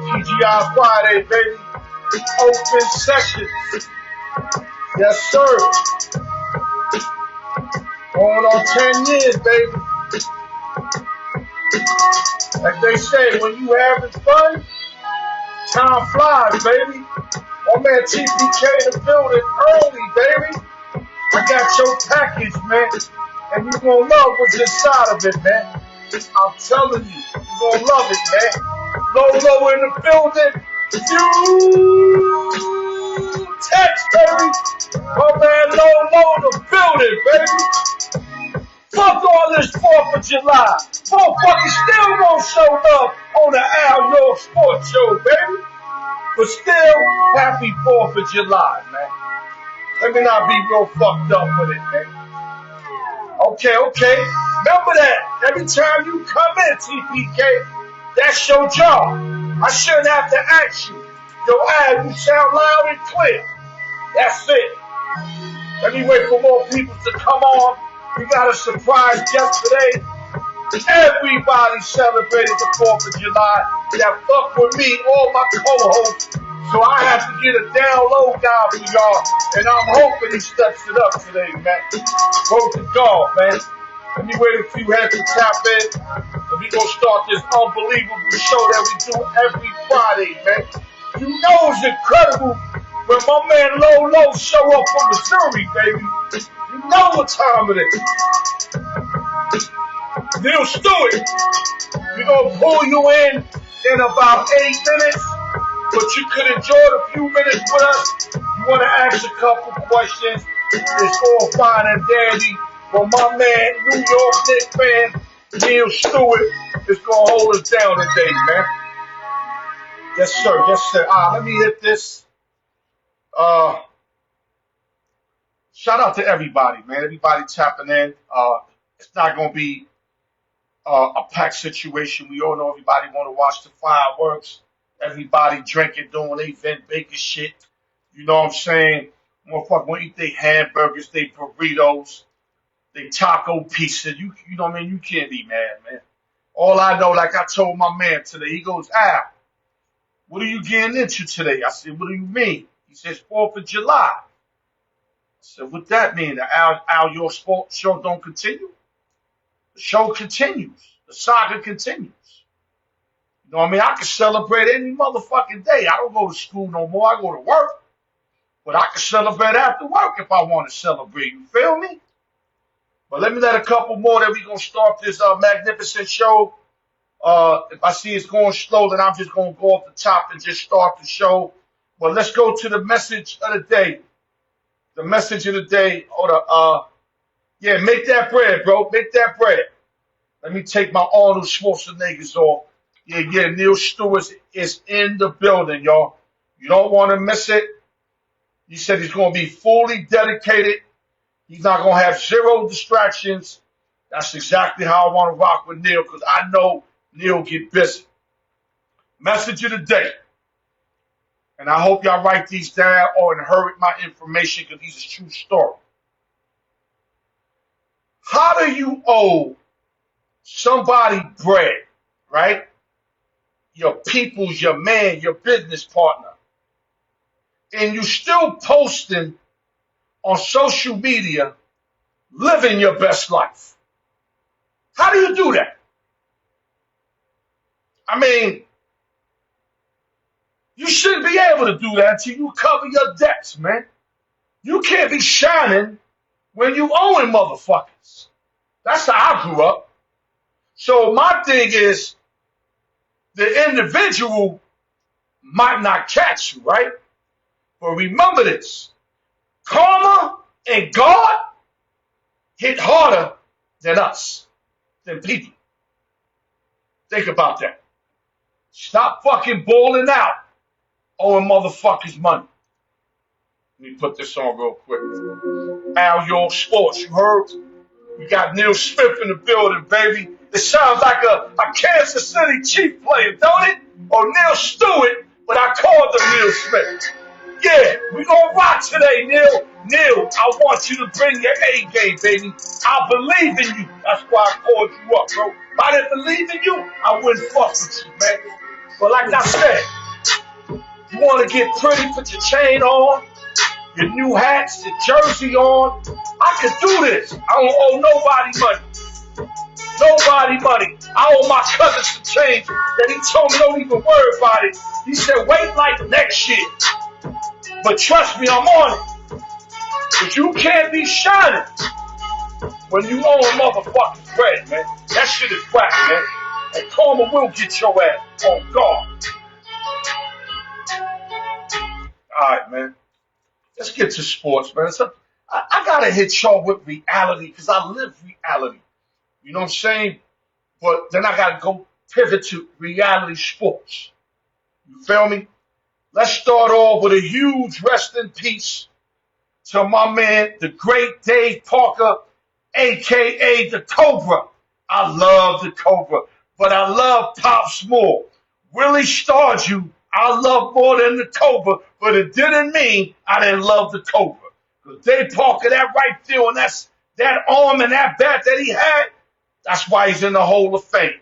TGI Friday, baby. Open session. Yes, sir. Going on 10 years, baby. Like they say, when you having fun, time flies, baby. My man TPK in the building early, baby. I got your package, man. And you gonna love what's inside of it, man. I'm telling you, you gonna love it, man. Low in the building. You text, baby. My man Low in the building, baby. Fuck all this 4th of July. Motherfuckers still gonna show love on the Al York Sports Show, baby. But still, happy 4th of July, man. Let me not be real fucked up with it, man. Okay. Remember that. Every time you come in, TPK, that's your job. I shouldn't have to ask you. Yo, Al, you sound loud and clear. That's it. Let me wait for more people to come on. We got a surprise guest today. Everybody celebrated the 4th of July. That fuck with me, all my co-hosts. So I have to get a down low guy for y'all. And I'm hoping he steps it up today, man. Vote to God, man. Let me wait a few heads to tap in. And we gonna start this unbelievable show that we do every Friday, man. You know it's incredible when my man Low show up from Missouri, baby. You know what time it is. Neil Stewart, we're going to pull you in about 8 minutes, but you could enjoy the few minutes with us. You want to ask a couple questions, it's all fine and dandy. But my man, New York Knicks fan, Neil Stewart, is going to hold us down today, man. Yes, sir. Let me hit this. Shout out to everybody, man. Everybody tapping in. It's not going to be a packed situation. We all know everybody want to watch the fireworks. Everybody drinking, doing they vent baking shit. You know what I'm saying? Motherfucker want to eat their hamburgers, their burritos, their taco pizza. You know what I mean? You can't be mad, man. All I know, like I told my man today, he goes, Al, what are you getting into today? I said, what do you mean? He says, 4th of July. I said, what that mean? The Al York Sports Show don't continue? The show continues. The saga continues. You know what I mean? I can celebrate any motherfucking day. I don't go to school no more. I go to work. But I can celebrate after work if I want to celebrate. You feel me? But let me let a couple more that we going to start this magnificent show. If I see it's going slow, then I'm just going to go off the top and just start the show. But let's go to the message of the day. The message of the day, yeah, make that bread, bro. Make that bread. Let me take my Arnold Schwarzeneggers off. Yeah, Neil Stewart is in the building, y'all. You don't want to miss it. He said he's going to be fully dedicated. He's not going to have zero distractions. That's exactly how I want to rock with Neil, because I know Neil get busy. Message of the day. And I hope y'all write these down or inherit my information, because these are true story. How do you owe somebody bread, right? Your people's, your man, your business partner, and you still posting on social media, living your best life? How do you do that? I mean, you shouldn't be able to do that until you cover your debts, man. You can't be shining when you owing motherfuckers. That's how I grew up. So my thing is, the individual might not catch you, right? But remember this. Karma and God hit harder than us, than people. Think about that. Stop fucking balling out owing motherfuckers money. Let me put this on real quick. Al York Sports, you heard? We got Neil Smith in the building, baby. It sounds like a Kansas City Chief player, don't it? Or Neil Stewart, but I called him Neil Smith. Yeah, we gonna rock today, Neil. Neil, I want you to bring your A game, baby. I believe in you. That's why I called you up, bro. If I didn't believe in you, I wouldn't fuck with you, man. But like I said, you want to get pretty, put your chain on, your new hats, your jersey on. I can do this. I don't owe nobody money. Nobody money. I owe my cousin some change that he told me don't even worry about it. He said, wait like next year. But trust me, I'm on it. But you can't be shining when you owe a motherfucker's bread, man. That shit is whack, man. And karma will get your ass on guard. All right, man. Let's get to sports, man. I gotta hit y'all with reality because I live reality. You know what I'm saying? But then I gotta go pivot to reality sports. You feel me? Let's start off with a huge rest in peace to my man, the great Dave Parker, aka the Cobra. I love the Cobra, but I love Pops more. Willie Stardew, I love more than the Cobra, but it didn't mean I didn't love the Cobra. Because Dave Parker, that right field, and that arm and that bat that he had, that's why he's in the Hall of Fame.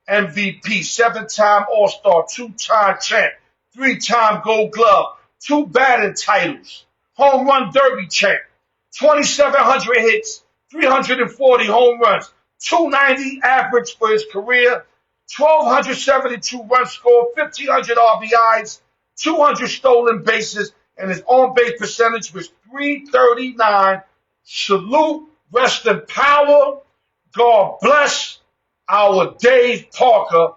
MVP, 7-time All-Star, 2-time champ, 3-time Gold Glove, 2 batting titles, home run derby champ, 2,700 hits, 340 home runs, 290 average for his career, 1,272 runs scored, 1,500 RBIs, 200 stolen bases, and his on-base percentage was .339. Salute, rest in power. God bless our Dave Parker,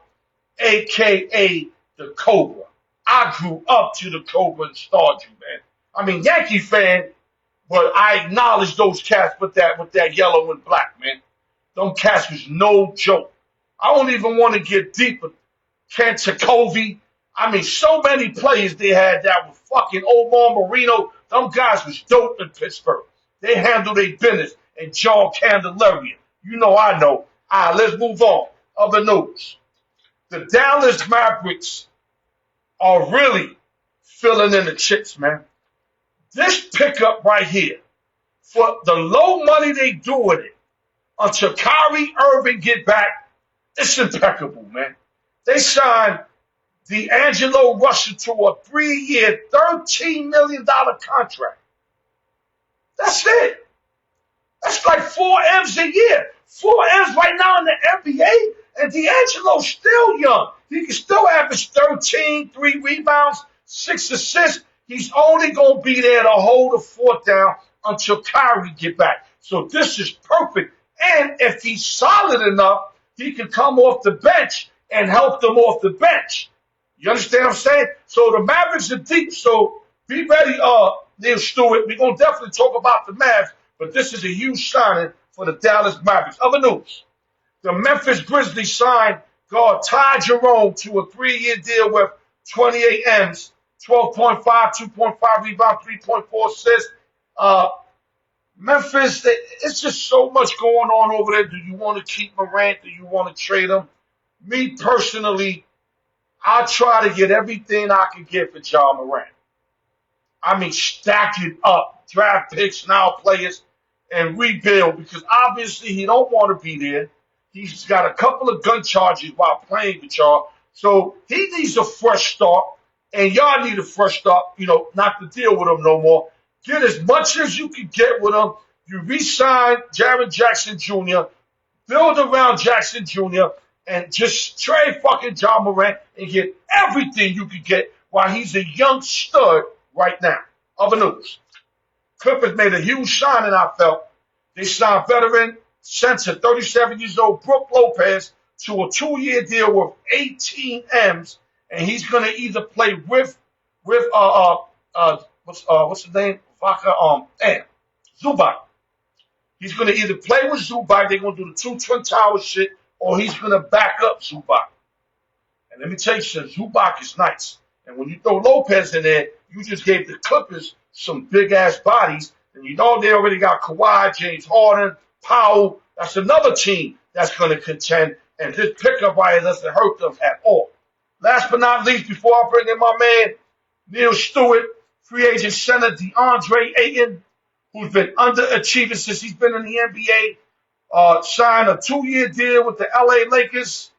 a.k.a. the Cobra. I grew up to the Cobra and Stardew, man. I mean, Yankee fan, but I acknowledge those cats with that yellow and black, man. Them cats was no joke. I don't even want to get deeper. Kent Takovi. I mean, so many players they had that were fucking Omar Marino. Them guys was dope in Pittsburgh. They handled their business. And John Candelaria. You know I know. All right, let's move on. Other news. The Dallas Mavericks are really filling in the chips, man. This pickup right here, for the low money they doing it, until Kyrie Irving get back, it's impeccable, man. They signed D'Angelo Russell to a 3-year, $13 million contract. That's it. That's like 4 M's a year. 4 M's right now in the NBA, and D'Angelo's still young. He can still average 13, 3 rebounds, 6 assists. He's only going to be there to hold the fort down until Kyrie get back. So this is perfect. And if he's solid enough, he can come off the bench and help them off the bench. You understand what I'm saying? So the Mavericks are deep. So be ready, Neil Stewart. We're going to definitely talk about the Mavs, but this is a huge signing for the Dallas Mavericks. Other news. The Memphis Grizzlies signed guard Ty Jerome to a 3-year deal with 28 M's, 12.5, 2.5 rebound, 3.4 assists. Memphis, it's just so much going on over there. Do you want to keep Morant? Do you want to trade him? Me personally, I try to get everything I can get for John Morant. I mean, stack it up, draft picks, now players, and rebuild, because obviously he don't want to be there. He's got a couple of gun charges while playing with y'all. So he needs a fresh start, and y'all need a fresh start, not to deal with him no more. Get as much as you can get with him. You re-sign Jaren Jackson Jr., build around Jackson Jr., and just trade fucking John Morant and get everything you can get while he's a young stud right now. Other news. Clippers made a huge signing, I felt. They signed veteran center, 37 years old, Brook Lopez, to a 2-year deal worth 18 M's, and he's going to either play with what's the name? Zubac. He's going to either play with Zubac, they're going to do the 2 Twin Towers shit, or he's going to back up Zubac. And let me tell you something, Zubac is nice. And when you throw Lopez in there, you just gave the Clippers some big-ass bodies. And you know they already got Kawhi, James Harden, Powell. That's another team that's going to contend. And this pickup right here doesn't hurt them at all. Last but not least, before I bring in my man, Neil Stewart, free agent center DeAndre Ayton, who's been underachieving since he's been in the NBA. Signed a 2-year deal with the LA Lakers.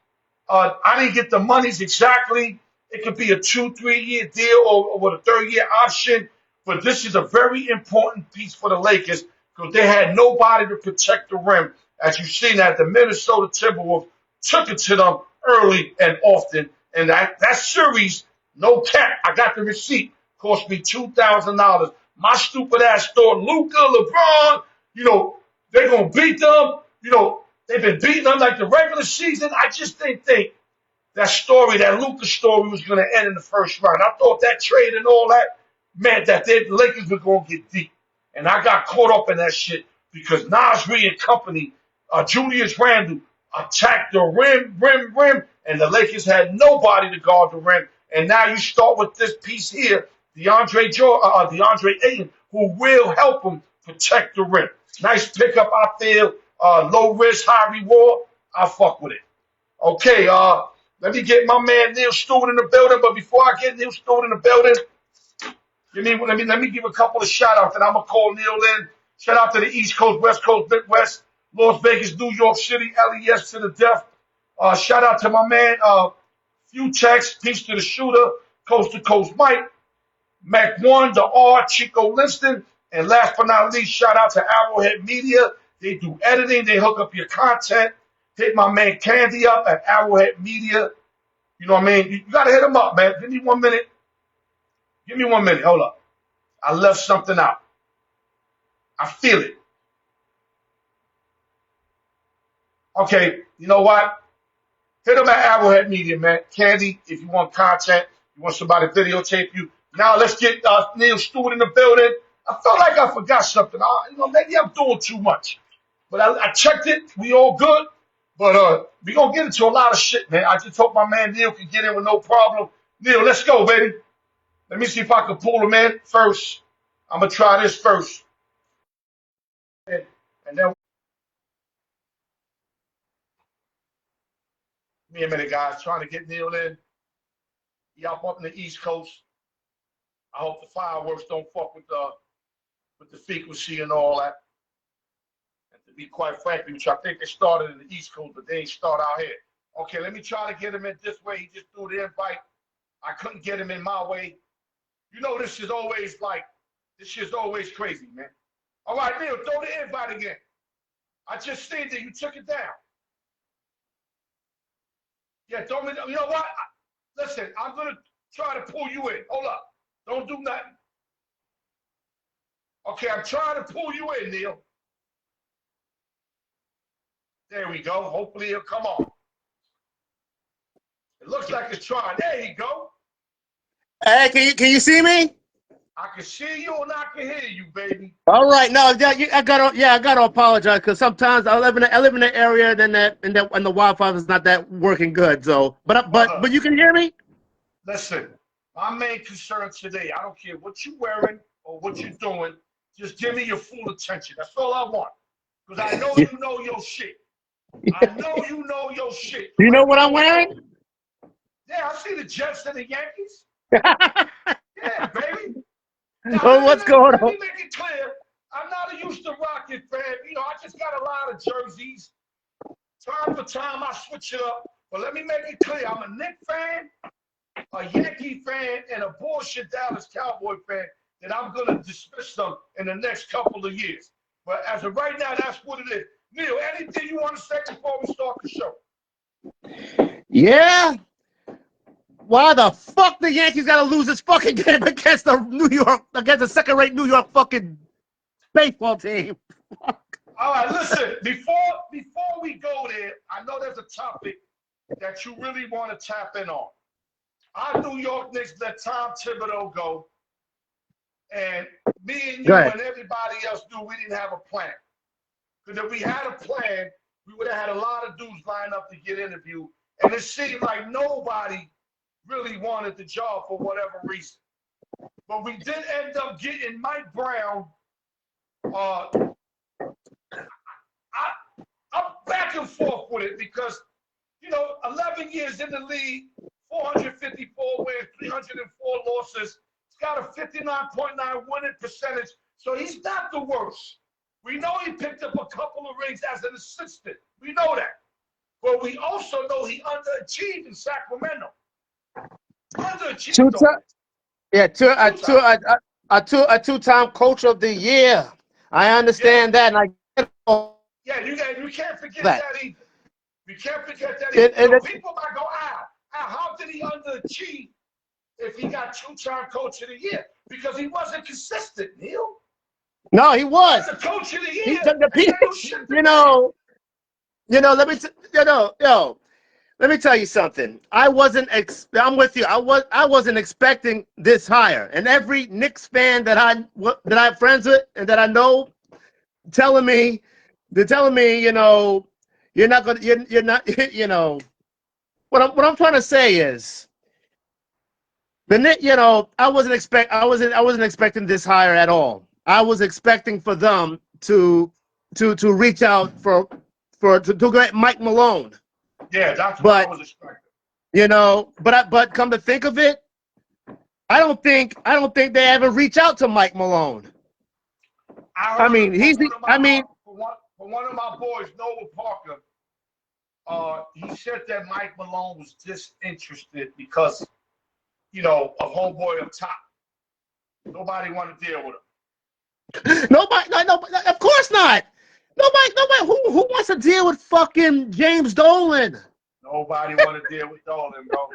I didn't get the monies exactly. It could be a 2-3 year deal or with a 3rd year option. But this is a very important piece for the Lakers because they had nobody to protect the rim. As you've seen that the Minnesota Timberwolves took it to them early and often. And that series, no cap, I got the receipt, cost me $2,000. My stupid ass thought Luka, LeBron, they're going to beat them. They've been beating them like the regular season. I just didn't think that Luka story was going to end in the first round. I thought that trade and all that meant that the Lakers were going to get deep. And I got caught up in that shit because Nasri and company, Julius Randle, attacked the rim, and the Lakers had nobody to guard the rim. And now you start with this piece here, DeAndre Ayton, who will help them protect the rim. Nice pickup, I feel. Low risk, high reward. I fuck with it. Okay, let me get my man Neil Stewart in the building. But before I get Neil Stewart in the building, let me give a couple of shout outs, and I'm gonna call Neil in. Shout out to the East Coast, West Coast, Midwest, Las Vegas, New York City, LES to the death. Shout out to my man Futex, peace to the shooter, Coast to Coast Mike, Mac One, the R, Chico Linston, and last but not least, shout out to Arrowhead Media. They do editing, they hook up your content. Hit my man Candy up at Arrowhead Media. You know what I mean? You gotta hit him up, man. Give me 1 minute. Hold up. I left something out. I feel it. Okay, you know what? Hit him at Arrowhead Media, man. Candy, if you want content, you want somebody to videotape you. Now let's get Neil Stewart in the building. I felt like I forgot something. Maybe I'm doing too much. But I checked it. We all good. But we going to get into a lot of shit, man. I just hope my man Neil can get in with no problem. Neil, let's go, baby. Let me see if I can pull him in first. I'm going to try this first. And then, give me a minute, guys. Trying to get Neil in. He up in the East Coast. I hope the fireworks don't fuck with the frequency and all that. And to be quite frank, which I think they started in the East Coast, but they ain't start out here. Okay, let me try to get him in this way. He just threw the invite. I couldn't get him in my way. This is always crazy, man. All right, Neil, throw the invite again. I just seen that you took it down. Yeah, throw me. You know what? Listen, I'm gonna try to pull you in. Hold up. Don't do nothing. Okay, I'm trying to pull you in, Neil. There we go. Hopefully he'll come on. It looks like it's trying. There you go. Hey, can you see me? I can see you and I can hear you, baby. All right, no, I gotta apologize because sometimes I live in an area and the Wi-Fi is not that working good. So, but you can hear me. Listen, my main concern today, I don't care what you're wearing or what you're doing, just give me your full attention. That's all I want. Because I know you know your shit. I know you know your shit. You know what I'm wearing? Yeah, I see the Jets and the Yankees. Yeah, baby. Now, what's going on? Let me make it clear. I'm not a Houston Rocket fan. I just got a lot of jerseys. Time for time, I switch it up. But let me make it clear. I'm a Knicks fan, a Yankee fan, and a bullshit Dallas Cowboy fan that I'm going to dismiss them in the next couple of years. But as of right now, that's what it is. Neil, anything you want to say before we start the show? Yeah. Why the fuck the Yankees gotta lose this fucking game against the second-rate New York fucking baseball team? All right, listen. Before we go there, I know there's a topic that you really want to tap in on. Our New York Knicks let Tom Thibodeau go, and me and you and everybody else knew we didn't have a plan. Because if we had a plan, we would have had a lot of dudes lined up to get interviewed, and it seemed like nobody really wanted the job for whatever reason. But we did end up getting Mike Brown. I'm back and forth with it because, 11 years in the league, 454 wins, 304 losses. It's got a 59.9 winning percentage, so he's not the worst. We know he picked up a couple of rings as an assistant. We know that. But we also know he underachieved in Sacramento. Underachieved over Yeah, there. a two-time coach of the year. I Yeah, understand that, and I get all yeah, you can't forget that. that either. You can't forget that either. And, and it, People might go, how did he underachieve if he got two-time coach of the year? Because he wasn't consistent, Neil. no, he As was. a coach of the He, year, the ain't got no people, shit to you do. know, let me tell you something. I'm with you. I wasn't expecting this higher. And every Knicks fan that I'm friends with and that I know telling me, they're telling me, you're not gonna, you're not, what I'm trying to say is the Knicks, I wasn't expecting this higher at all. I was expecting for them to reach out to get Mike Malone. Yeah, that's what I But was expecting. but come to think of it, I don't think they ever reach out to Mike Malone. I I heard mean, it from one of my from one of my boys, Noah Parker. He said that Mike Malone was disinterested because of homeboy up top. Nobody want to deal with him. nobody, no, of course not. Nobody who wants to deal with fucking James Dolan. Nobody want to deal with Dolan, bro.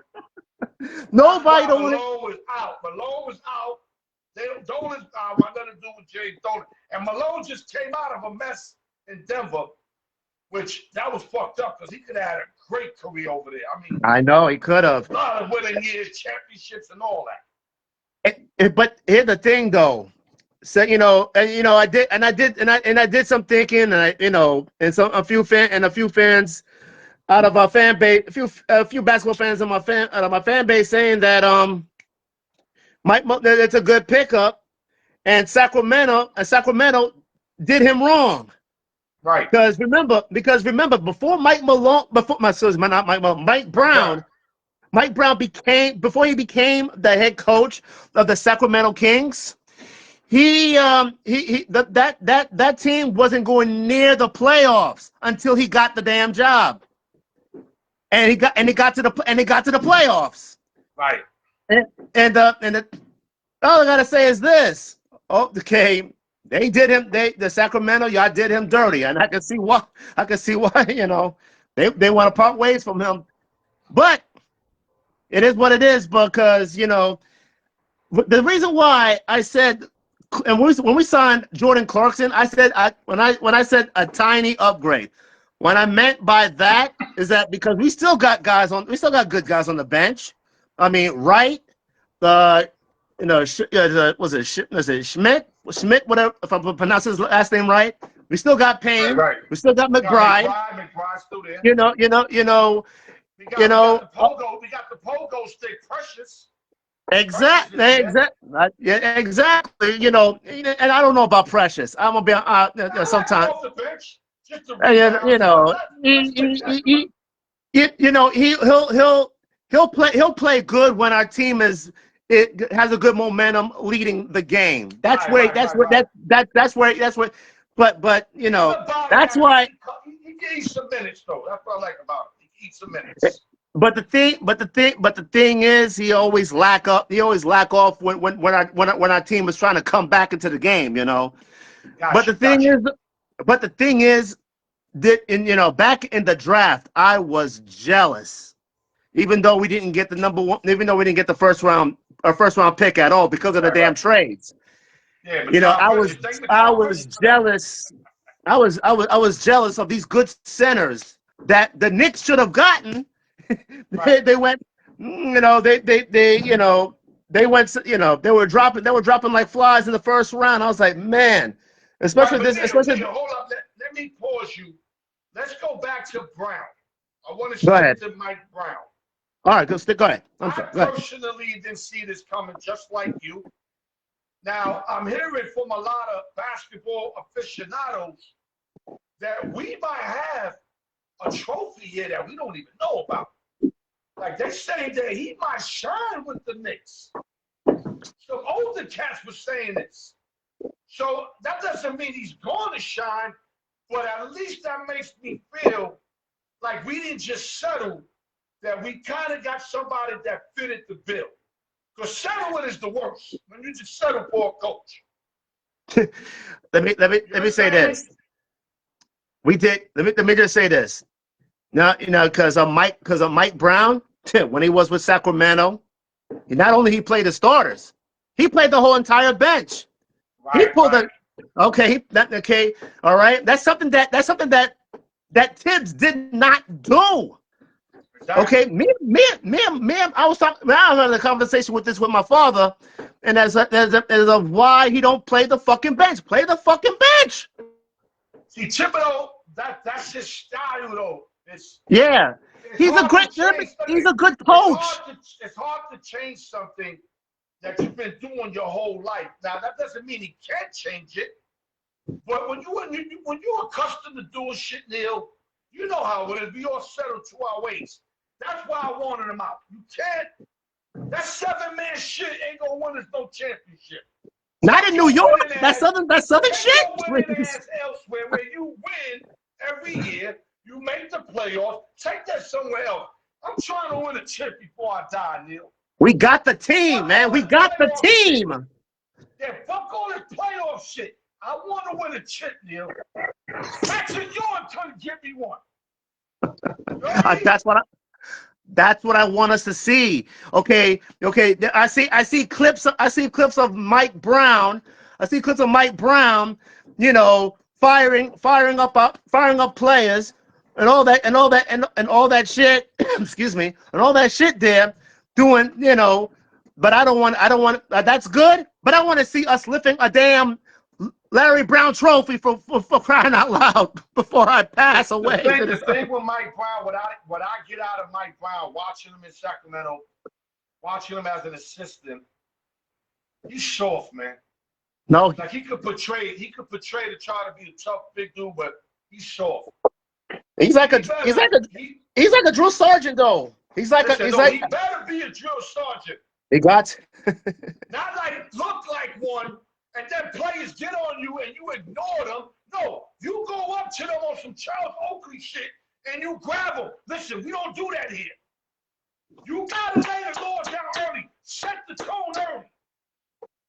That's Nobody why don't want Malone was out. Malone was out. Dolan's out. What nothing to do with James Dolan. And Malone just came out of a mess in Denver, which that was fucked up because he could have had a great career over there. I mean, I know he could have. a lot of winning years, championships, and all that. But here's the thing, though. So I did some thinking, and a few fans out of our fan base, a few basketball fans out of my fan base saying that that it's a good pickup, and Sacramento did him wrong. Right. Because remember before Mike Malone, before my son, not Mike Malone, Mike Brown. Mike Brown before he became the head coach of the Sacramento Kings. That team wasn't going near the playoffs until he got the damn job, and he got to the playoffs. Right. And all I gotta say is this: oh, okay, the Sacramento, y'all did him dirty, and I can see why. They want to part ways from him, but it is what it is because the reason why I said, and when we signed Jordan Clarkson, I said when I said a tiny upgrade, what I meant by that is that because we still got good guys on the bench. I mean, Wright, was it Schmidt? Whatever, if I'm pronouncing his last name right. We still got Right. Payne. Right. We still got McBride. McBride's still there. You know, you know, you know, We you got know. the pogo. We got the pogo stick. Precious. Precious Exactly, is there. yeah, exactly. And I don't know about Precious. I'm gonna be I like him sometimes. off the bench. Just to You rebound. Let's fix that. he'll play good when our team it has a good momentum leading the game. That's where Right. Right. that's where. But He's a body that's that why. he eats some minutes though. That's what I like about him. He eats some minutes. But the thing is, he always lack up. He always lack off when our team is trying to come back into the game. But Got the you. thing is, that back in the draft, I was jealous, even though we didn't get the number one, even though we didn't get the first round pick at all because of the damn Right. trades. Yeah, Mikel Bridges. Thank I Mikel was Bridges for that. jealous. I was jealous of these good centers that the Knicks should have gotten. Right. They went, they went, they were dropping like flies in the first round. I was like, man, Right. especially But this, especially. Neil, hold up. Let me pause you. Let's go back to Brown. I want to Go stick ahead. to Mike Brown. All right, go ahead. I'm I sorry. Go ahead. personally didn't see this coming, just like you. Now, I'm hearing from a lot of basketball aficionados that we might have a trophy here that we don't even know about. Like they say that he might shine with the Knicks. So older cats were saying this. So that doesn't mean he's going to shine, but at least that makes me feel like we didn't just settle, that we kind of got somebody that fitted the bill. Because settling is the worst when you just settle for a coach. Let me say this. We did. Let me just say this. Now, because of Mike Brown, when he was with Sacramento, not only he played the starters, he played the whole entire bench. He pulled Right. okay, all right. That's something that Tibbs did not do. Exactly. Okay, I was having a conversation with my father, and as of why he don't play the fucking bench. Play the fucking bench. See, Thibodeau, that's his style, though. Yeah, It's he's a hard to great. change He's something. a good coach. It's hard to change something that you've been doing your whole life. Now, that doesn't mean he can't change it. But when you're accustomed to doing shit, Neil, you know how it is. We all settle to our ways. That's why I wanted him out. You can't. That 7-man shit ain't gonna win us no championship. Not in New York. That's southern Take shit. your winning ass elsewhere where you win every year. You make the playoffs. Take that somewhere else. I'm trying to win a chip before I die, Neil. We got the team, man. We got the team. Shit. Yeah, fuck all this playoff shit. I want to win a chip, Neil. Patrick York couldn't give me one. That's what I want us to see. Okay. I see clips of Mike Brown. I see clips of Mike Brown. Firing up players and all that shit. Excuse me, and all that shit there doing. But I don't want. That's good. But I want to see us lifting a damn Larry Brown trophy for crying out loud before I pass away. The thing with Mike Brown, what I get out of Mike Brown, watching him in Sacramento, watching him as an assistant, he's soft, man. No, like he could portray to try to be a tough big dude, but he's soft. He's like a drill sergeant though. He better be a drill sergeant. He got not like look like one. And then players get on you and you ignore them. No, you go up to them on some Charles Oakley shit and you grab them. Listen, we don't do that here. You gotta lay the law down early. Set the tone early.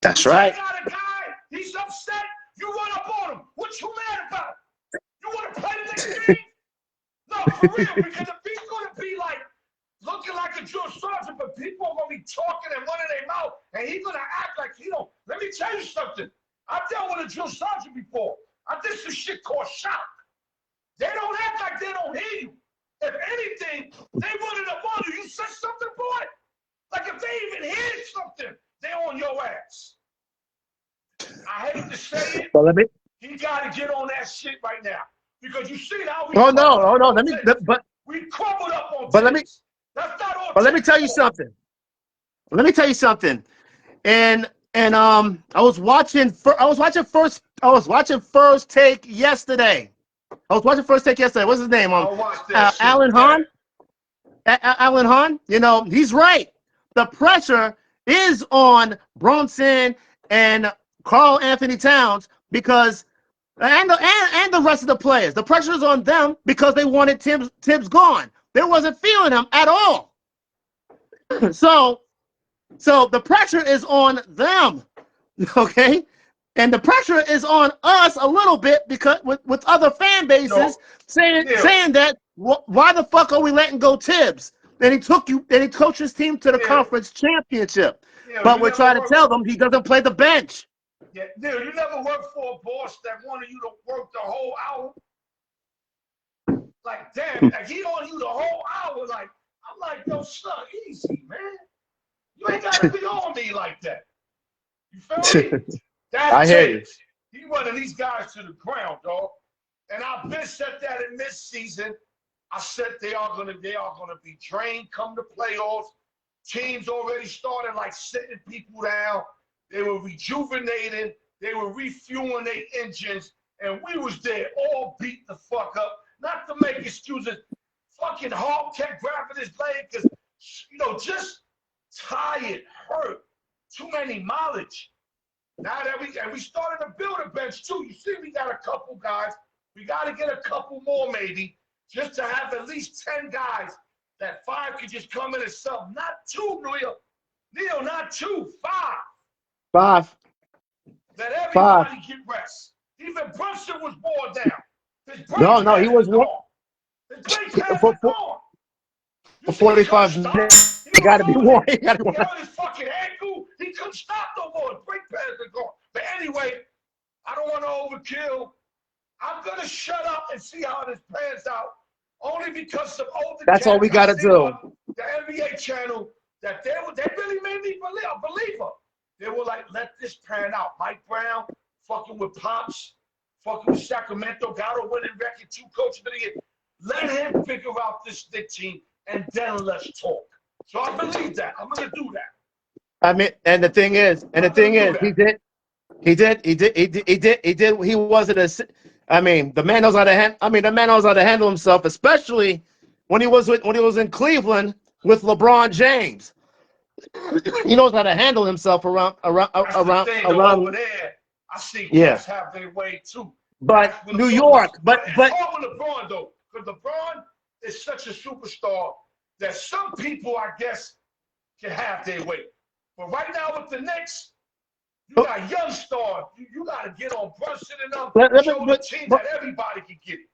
That's right. You got a guy, he's upset, you run up on him. What you mad about? You want to play the next game? No, for real, because if he's gonna be like looking like a drill sergeant, but people are gonna be talking and running their mouth, and he's gonna act like he don't. Let me tell you something. I've dealt with a drill sergeant before. I did some shit called shock. They don't act like they don't hear you. If anything, they running up on you. You said something, boy. Like if they even hear something, they on your ass. I hate to say it. Well, he got to get on that shit right now because you see how we. We crumbled up on. But things. let me tell you something. And I was watching First Take yesterday. What's his name? Alan Hahn. Alan Hahn. He's right. The pressure is on Bronson and Karl Anthony Towns because and the rest of the players. The pressure is on them because they wanted Tibbs gone. They wasn't feeling him at all. So the pressure is on them, okay? And the pressure is on us a little bit because with other fan bases saying that why the fuck are we letting go Tibbs? And he coached his team to the conference championship. But we're trying to tell them he doesn't play the bench. Yeah, Neil, you never worked for a boss that wanted you to work the whole hour. Like, damn, like he on you the whole hour. Like, I'm like, yo, son, easy, man. You ain't gotta be on me like that. You feel me? That's it. He running these guys to the ground, dog. And I've been said that in this season. I said they are gonna be drained come the playoffs. Teams already started like sitting people down. They were rejuvenating. They were refueling their engines, and we was there all beat the fuck up. Not to make excuses. Fucking Hawk kept grabbing his leg because, just tired, hurt. too many mileage. Now that we started to build a bench too. You see, we got a couple guys. We got to get a couple more maybe, just to have at least 10 guys that 5 could just come in and sub. Not 2, Neil, not 2, 5. 5. Let 5. everybody get rest. Even Brunson was worn down. His brake No, he pads was are gone. His brake pads for, are gone. You for see, he couldn't 45 stop. minutes. He He was got to be losing. worn. He hurt his fucking ankle. He couldn't stop no more. His brake pads are gone. But anyway, I don't want to overkill. I'm going to shut up and see how this pans out. Only because some older That's all we got to do. On the NBA channel that they really made me a believer. They were like, let this pan out. Mike Brown fucking with Pops, fucking with Sacramento, got a winning record, 2 coaches of the year. Let him figure out this Knicks team, and then let's talk. So I believe that. I'm going to do that. I mean, and the thing is, he wasn't a. I mean, the man knows how to handle himself, especially when he was in Cleveland with LeBron James. He knows how to handle himself around. Over there, I see cats have their way too. But New York, but it's hard with LeBron though, because LeBron is such a superstar that some people, I guess, can have their way. But right now with the Knicks, you got young stars. You got to get on Brunson and them. Show the team that everybody can get it.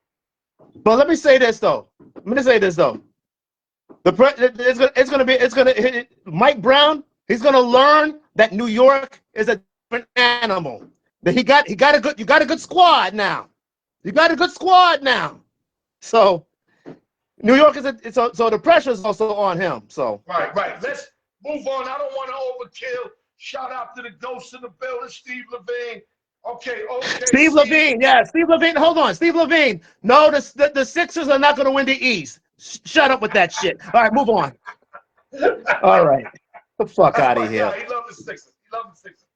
But let me say this though. Mike Brown. He's gonna learn that New York is a different animal. That you got a good squad now. You got a good squad now. So New York so the pressure is also on him. So right. Let's move on. I don't want to overkill. Shout out to the ghost in the building, Steve Levine. Okay. Steve Levine, yeah, Steve Levine. Hold on, Steve Levine. No, the Sixers are not going to win the East. Shut up with that shit. All right, move on. All right, the fuck out of here. He loves the Sixers.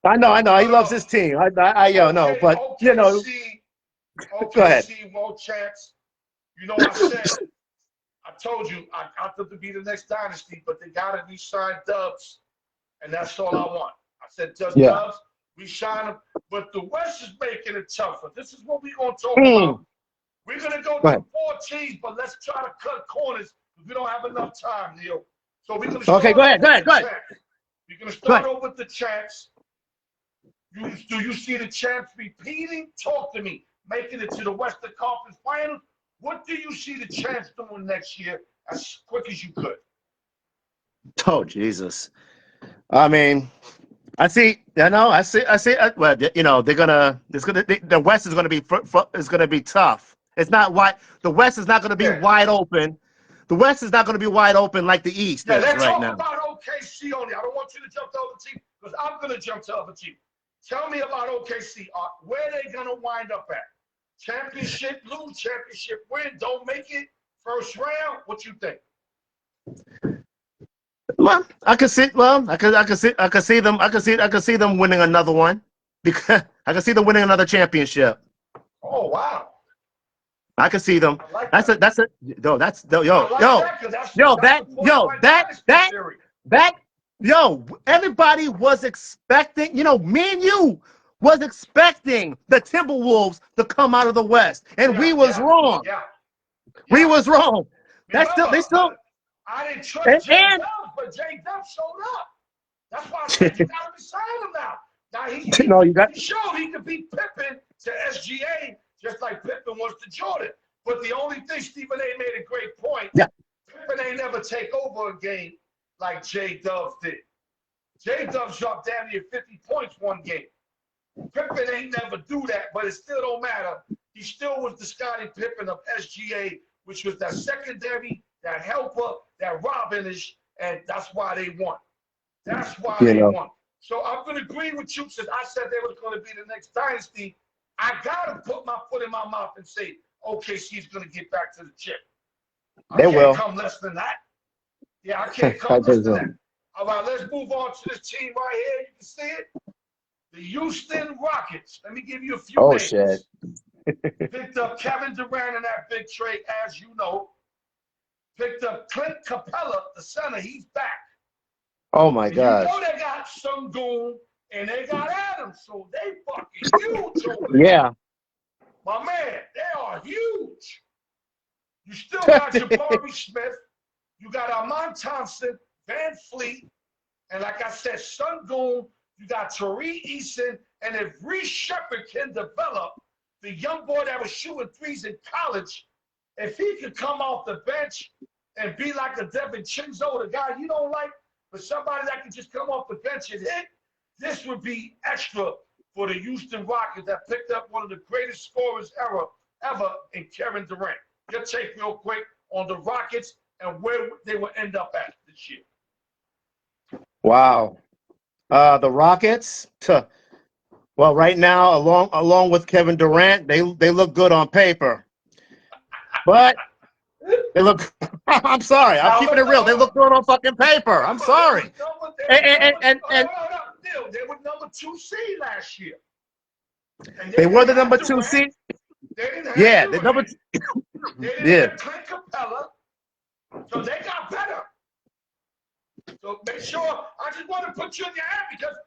I know. He loves his team. But you know. Go ahead. World champs. You know, I told you I got them to be the next dynasty, but they got to be signed Dubs, and that's all I want. I said just Dubs. We shine them, but the West is making it tougher. This is what we're going to talk about. We're going to go to 4 teams, but let's try to cut corners because we don't have enough time, Neil. So we're going to start go ahead. We're going to start over with the champs. Do you see the champs repeating? Talk to me. Making it to the Western Conference Finals. What do you see the champs doing next year as quick as you could? Oh, Jesus. I mean, well, you know, the West is going to be tough. It's not wide. The West is not going to be wide open. The West is not going to be wide open like the East is right now. Let's talk about OKC only. I don't want you to jump to other teams because I'm going to jump to other teams. Tell me about OKC. Where are they going to wind up at? Championship, lose championship, win, don't make it, first round. What you think? Well, I can see them winning another one because I can see them winning another championship. Oh wow! I can see them. Everybody was expecting. You know, me and you was expecting the Timberwolves to come out of the West, and we was wrong. We was wrong. They still. I didn't trust J Dubs, but J Dubs showed up. That's why I said you got to sign him now. Now he showed he could beat Pippen to SGA just like Pippen was to Jordan. But the only thing, Stephen A. made a great point. Yeah. Pippen ain't never take over a game like J Dubs did. J Dubs dropped down near 50 points one game. Pippen ain't never do that, but it still don't matter. He still was the Scottie Pippen of SGA, which was that secondary, that helper, that Robinish, and that's why they won. That's why they won. So I'm going to agree with you since I said they were going to be the next dynasty. I got to put my foot in my mouth and say, OKC's going to get back to the chip. I can't come less than that. Yeah, I can't come less than that. All right, let's move on to this team right here. You can see it. The Houston Rockets. Let me give you a few names. Shit. Picked up Kevin Durant in that big trade, as you know. Picked up Clint Capella, the center. He's back. Oh my And you know gosh. they got Sungoon and they got Adams, so they fucking huge over there. Yeah. My man, they are huge. You still got Jabari Smith. You got Armand Thompson, Van Fleet, and like I said, Sungoon. You got Tariq Eason, and if Reese Shepard can develop, the young boy that was shooting threes in college, if he could come off the bench and be like a Devin Chinzo, the guy you don't like, but somebody that can just come off the bench and hit, this would be extra for the Houston Rockets that picked up one of the greatest scorers ever in Kevin Durant. Your take real quick on the Rockets and where they will end up at this year. Wow. The Rockets. Well, right now, along with Kevin Durant, they look good on paper, but they look. I'm sorry. I'm Now, keeping it real. They look good on fucking paper. I'm sorry. They were number 2 seed last year. And They were the didn't number have 2 Durant. seed. They didn't have Yeah, the number. Durant. They didn't Yeah. have Clint Capella. So they got better. So make sure, I just want to put you in your hand because,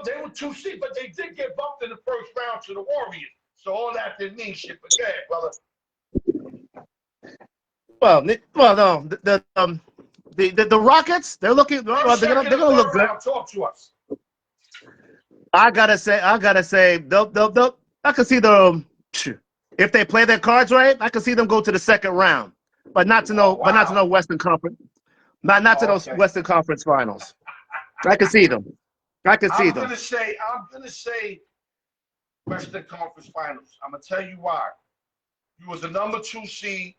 they were 2 seed, but they did get bumped in the first round to the Warriors. So all that didn't mean shit. But yeah, brother. Well, no, the Rockets, they're looking. They're gonna look good. Talk to us. I gotta say, they'll. I can see them if they play their cards right. I can see them go to the second round, but not to no Western Conference, not to those Western Conference Finals. I can see them. I'm gonna say Western Conference Finals. I'm gonna tell you why. You was the number 2 seed,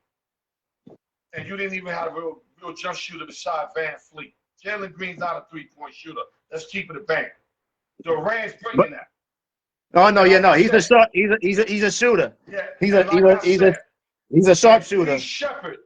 and you didn't even have a real jump shooter beside Van Fleet. Jalen Green's not a 3-point shooter. Let's keep it a bang. Durant's bringing that. Oh no, he's a short. He's a shooter. Yeah, he's a sharp shooter. Shepard,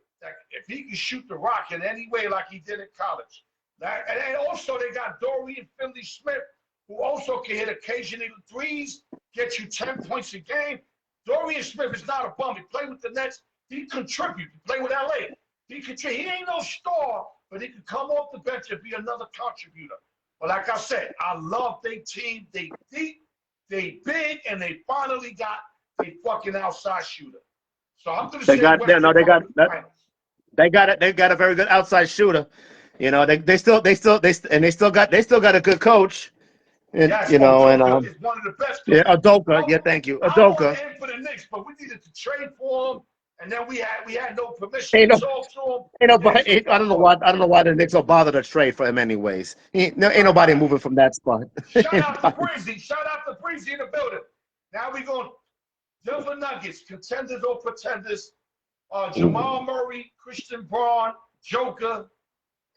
if he can shoot the rock in any way like he did in college, and also they got Dorian Finney-Smith, who also can hit occasionally threes, get you 10 points a game. Dorian Smith is not a bum. He played with the Nets. He contributes. He played with LA. He ain't no star, but he can come off the bench and be another contributor. But like I said, I love their team. They deep, they big, and they finally got a fucking outside shooter. So I'm gonna say they got a very good outside shooter. They still got a good coach. And, yes, and is one of the best. Yeah, Udoka. Yeah, thank you, Udoka. I wanted him for the Knicks, but we needed to trade for him, and then we had no permission to talk to him. I don't know why the Knicks will bother to trade for him anyways. Ain't nobody moving from that spot. Shout out to Breezy. Shout out to Breezy in the building. Now we going Denver Nuggets, contenders or pretenders. Jamal Murray, Christian Braun, Joker,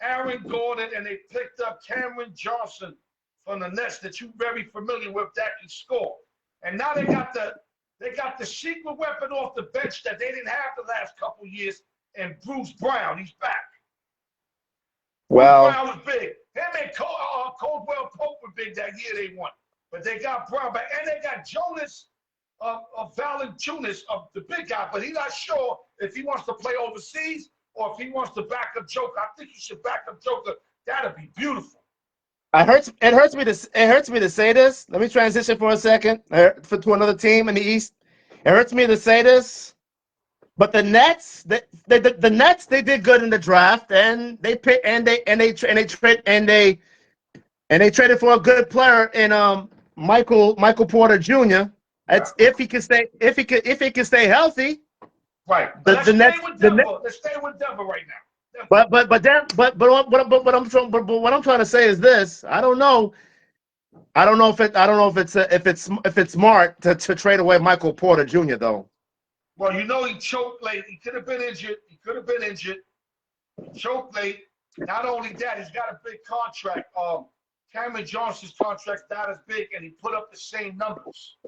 Aaron Gordon, and they picked up Cameron Johnson from the Nets that you're very familiar with that can score. And now they got the secret weapon off the bench that they didn't have the last couple years, and Bruce Brown. He's back. Well, Bruce Brown was big. Him and Caldwell Pope were big that year they won. But they got Brown back. And they got Jonas Valanciunas, the big guy, but he's not sure if he wants to play overseas or if he wants to back up Joker. I think he should back up Joker. That'd be beautiful. It hurts me to say this. Let me transition for a second to another team in the East. It hurts me to say this, but the Nets, the Nets, they did good in the draft, and they traded for a good player in Michael Porter Jr. It's if he can stay healthy. Right. Let's stay with Denver right now. But what I'm trying to say is this. I don't know if it's smart to trade away Michael Porter Jr. though. Well, he choked late. He could have been injured. He choked late. Not only that, he's got a big contract. Cameron Johnson's contract's not as big, and he put up the same numbers.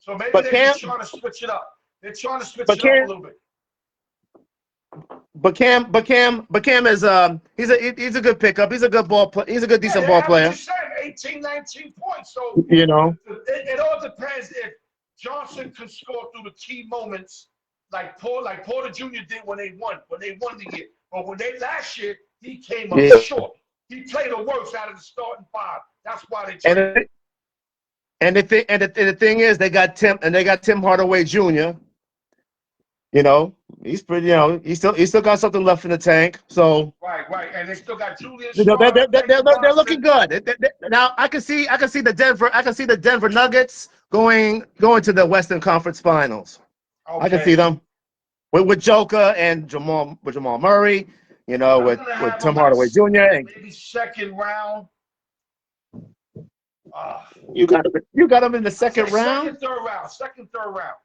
So maybe they're trying to switch it up. They're trying to switch it up a little bit. But Cam is he's a good pickup. He's a good ball player. He's a good decent ball player. 18, 19 points. So it all depends if Johnson can score through the key moments like Porter Jr. did when they won the year. But last year he came up short. He played the worst out of the starting five. That's why they And traded him. the thing is, they got Tim Hardaway Jr. You know, he's pretty. You know, he still got something left in the tank. So Right. And they still got Julius you know, Strong, James they're looking Johnson. good. Now I can see the Denver Nuggets going to the Western Conference Finals. I can see Okay. them with Joker and Jamal Murray. You know, I'm with gonna have them Tim like Hardaway Jr. and maybe second round. Uh, you got them in the I say second round. second, third round.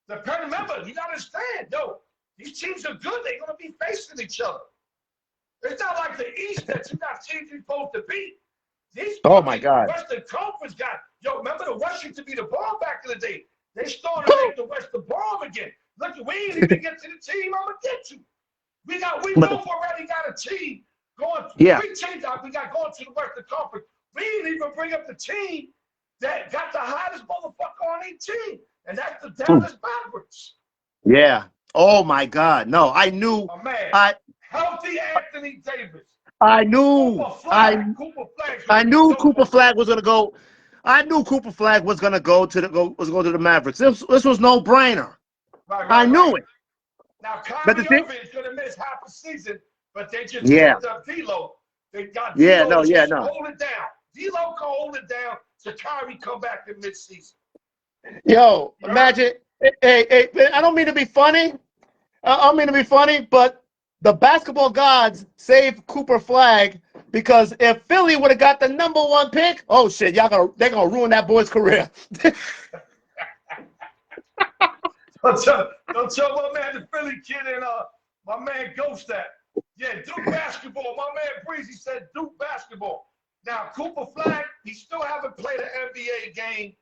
Remember, you gotta understand, yo, these teams are good. They're gonna be facing each other. It's not like the East that you got teams you're supposed to beat. These Oh my fucking God! Western Conference guys, yo, remember the West used to be the bomb back in the day. They started to make the West the bomb again. Look, we ain't even get to the team I'm gonna get to. We both already got a team going. Yeah. 3 teams we got going to the Western Conference. We didn't even bring up the team that got the hottest motherfucker on each team, and that's the Dallas Mavericks. Yeah. Oh my God! No, I knew. My man, I healthy Anthony Davis. I knew. Cooper Flag's I gonna be knew so Cooper fucking Flag good. was gonna go. I knew Cooper Flag was gonna go to the Mavericks. This was no brainer. I Right. knew it. Now But the Kyrie thing, Irving is gonna miss half a season, but they just yeah, picked up D'Lo. They got yeah, D'Lo no, to yeah, just no. hold it down. D'Lo can hold it down to Kyrie come back in midseason. Yo, You heard? imagine. Hey, I don't mean to be funny. I don't mean to be funny, but the basketball gods saved Cooper Flag because if Philly would have got the #1 pick, oh shit, they're gonna ruin that boy's career. Don't tell my man the Philly kid and my man Ghost that. Yeah, Duke basketball. My man Breezy said Duke basketball. Now Cooper Flag, he still haven't played an NBA game,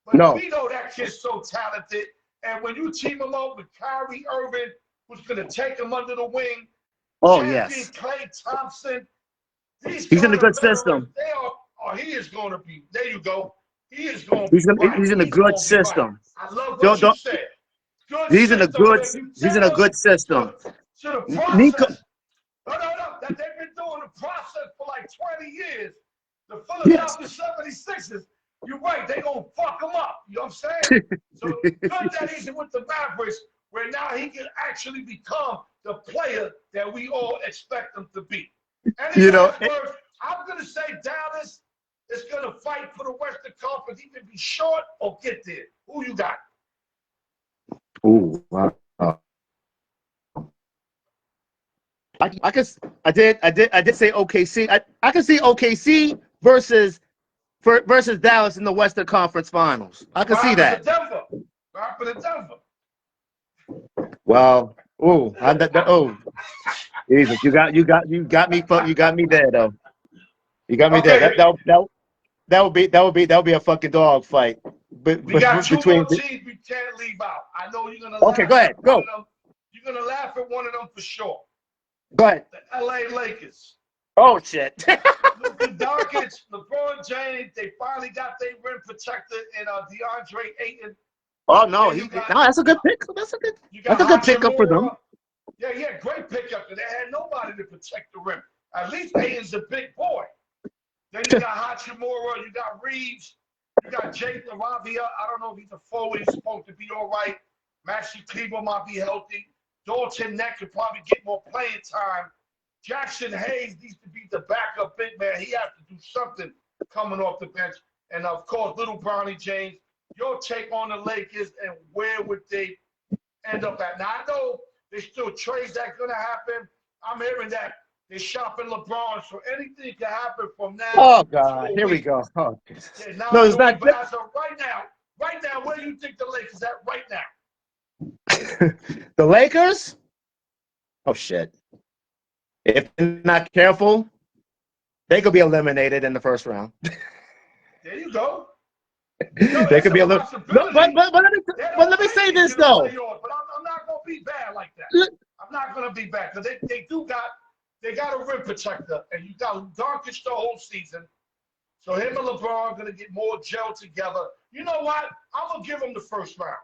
but No. we know that kid's so talented. And when you team him up with Kyrie Irving, who's gonna take him under the wing, Oh champion yes, Klay Thompson, these he's in kind a of good veterans, system. they are. Oh, he is going to be. There you go. He is going to be right. He's in a He's good going to be right. system. I love what you Don't said. Good he's in a system good where you he's in take a them good system. to the Nico, process. No, that they've been doing the process for like 20 years. The yes. Philadelphia 76ers, you're right, they're going to fuck him up. You know what I'm saying? So good that he's with the Mavericks, where now he can actually become the player that we all expect him to be. Any You know, last words? I'm going to say Dallas is going to fight for the Western Conference, either be short or get there. Who you got? ooh, wow. I did say OKC. I can see OKC versus Dallas in the Western Conference Finals. I can What see happened to that. Denver? What happened to Denver? Well, Jesus, you got me there though. You got me there. Okay, That would be a fucking dog fight. we got two Between. more teams we can't leave out. I know you're gonna Okay, go laugh ahead. at one Go. of them. You're gonna laugh at one of them for sure. Go ahead. The LA Lakers. Oh shit. Luka Doncic, LeBron James, they finally got their rim protector in DeAndre Ayton. Oh no, Then you got that's a good pick. That's a good pickup for them. Hachimura. Yeah, great pickup. They had nobody to protect the rim. At least Ayton's a big boy. Then you got Hachimura, you got Reeves, you got Jake Laravia. I don't know if he's a forward. He's supposed to be all right. Maxi Kleber might be healthy. Dalton Neck could probably get more playing time. Jackson Hayes needs to be the backup big man. He has to do something coming off the bench. And of course, little Bronny James. Your take on the Lakers and where would they end up at? Now I know there's still trades that's gonna happen. I'm hearing that they're shopping LeBron, so anything can happen from now Oh to god, a here we week. go. Oh. Yeah, now No, I it's know not. you, but as of right now, where do you think the Lakers at right now? The Lakers. Oh shit. If they're not careful, they could be eliminated in the first round. There you go. No, They it's could a be a little. No, possibility. They but don't let me make say it this to the though. playoffs, but I'm not gonna be bad like that. L- I'm not gonna be bad because they got a rim protector, and you got Doncic the whole season. So him and LeBron are gonna get more gel together. You know what? I'm gonna give them the first round.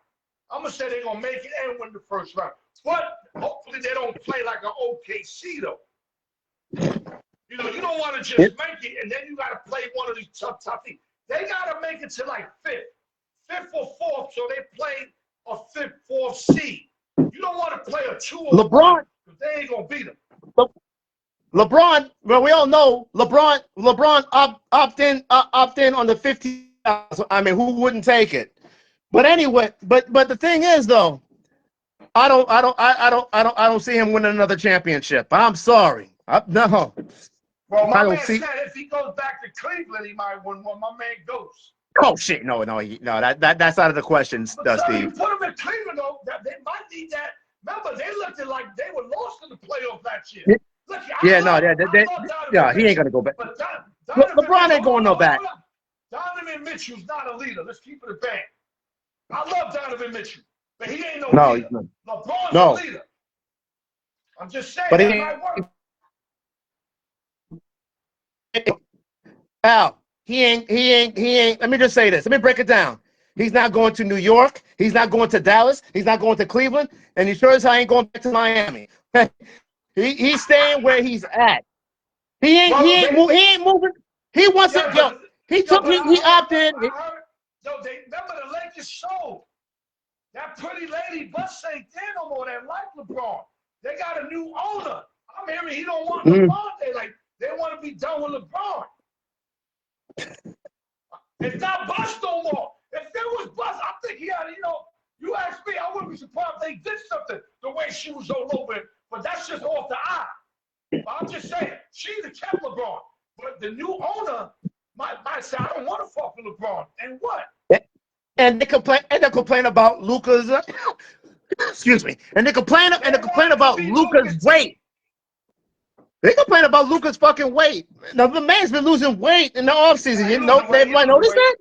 I'm gonna say they're gonna make it and win the first round. But hopefully they don't play like an OKC though. You know, you don't want to just make it, and then you got to play one of these tough teams. They got to make it to like fifth or fourth, so they play a fifth, fourth seed. You don't want to play a 2 or 1 because they ain't gonna beat them. LeBron, well, we all know LeBron opt in on the 50. I mean, who wouldn't take it? But anyway, but the thing is though, I don't see him winning another championship. I'm sorry. No. Well, my man said if he goes back to Cleveland, he might win one. My man goes. Oh shit! No, that's out of the question, Steve. You put him in Cleveland though, they might need that. Remember, they looked like they were lost in the playoffs last year. Look, he ain't gonna go back. But LeBron ain't going no back. Donovan Mitchell's not a leader. Let's keep it a bang. I love Donovan Mitchell, but he ain't no leader. LeBron's a leader. I'm just saying but that might work. Al, he ain't. Let me just say this. Let me break it down. He's not going to New York. He's not going to Dallas. He's not going to Cleveland. And he sure as hell ain't going back to Miami. He's staying where he's at. He ain't moving. He wants it. He opted. Remember the Lakers show that pretty lady bus ain't there no more that like LeBron. They got a new owner. I'm hearing he don't want LeBron. They want to be done with LeBron. It's not bust no more. If there was bust, I think he had, you ask me, I wouldn't be surprised if they did something the way she was all over it. But that's just off the eye. But I'm just saying, she'd have kept LeBron. But the new owner might say, I don't want to fuck with LeBron. And what? And they complain about Luka's excuse me. And they complain about Luka's weight. They complain about Luka's fucking weight. Now the man's been losing weight in the offseason. They might notice that?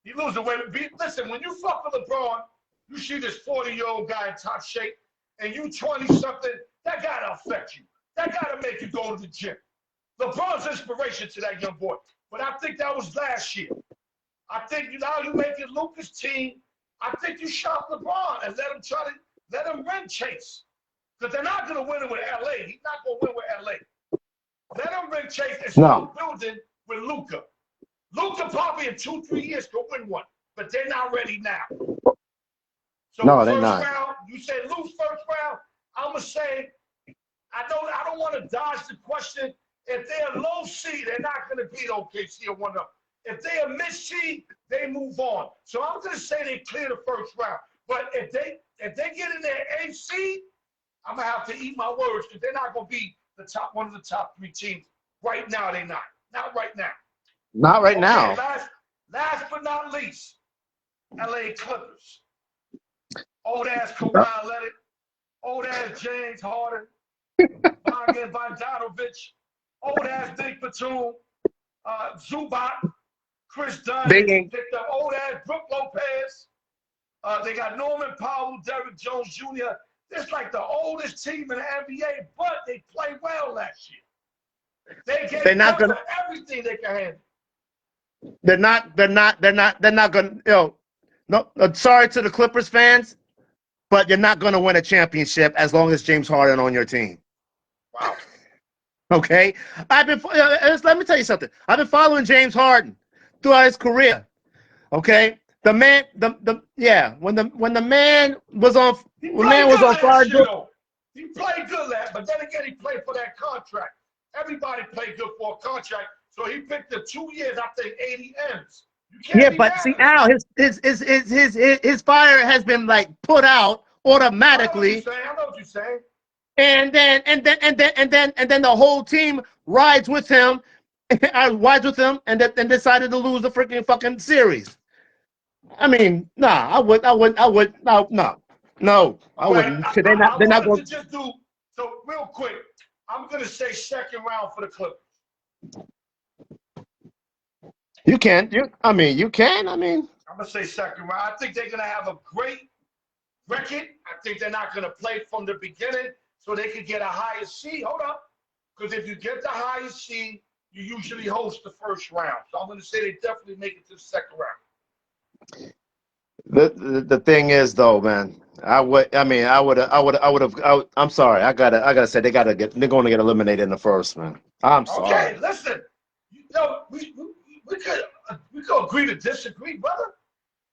He losing weight. Listen, when you fuck with LeBron, you see this 40-year-old guy in top shape, and you 20-something, that gotta affect you. That gotta make you go to the gym. LeBron's inspiration to that young boy. But I think that was last year. I think now you make it Luka's team. I think you shop LeBron and let him ring chase. Because they're not gonna win it with LA. He's not gonna win with LA. Let him ring chase and start building with Luka. Luka probably in 2-3 years could win one, but they're not ready now. So no, they're not. Round, you say lose first round. I'm gonna say I don't want to dodge the question. If they're low seed, they're not gonna beat OKC or one of them. If they're mid seed, they move on. So I'm gonna say they clear the first round. But if they get in their eighth seed, I'm gonna have to eat my words because they're not gonna be one of the top 3 teams right now. They're not. Not right now. Not right now. Last but not least, LA Clippers. Old ass Kawhi Leonard. Old ass James Harden. Bogdanovich. Old ass Big Batum. Zubac. Chris Dunn. Picked up old ass Brook Lopez. They got Norman Powell, Derrick Jones Jr. It's like the oldest team in the NBA, but they played well last year. They're not gonna everything they can handle. They're not gonna. No. Sorry to the Clippers fans, but you're not gonna win a championship as long as James Harden on your team. Wow. Okay, let me tell you something. I've been following James Harden throughout his career. Okay, the man, when the man was on, fire. He played good last, but then again, he played for that contract. Everybody played good for a contract, so he picked the 2 years. I think 80 M's. But see, Al, his fire has been like put out automatically. I know what you're saying. And then the whole team rides with him, and then decided to lose the freaking fucking series. I mean, I wouldn't. I wouldn't. They're not going to just do. So real quick, I'm gonna say second round for the Clippers. You can. You can. I'm gonna say second round. I think they're gonna have a great record. I think they're not gonna play from the beginning, so they could get a higher seed. Hold up, because if you get the highest seed, you usually host the first round. So I'm gonna say they definitely make it to the second round. The thing is though, man, I'm sorry, they're going to get eliminated in the first, man. I'm Okay, sorry. listen. You know, we could agree to disagree, brother.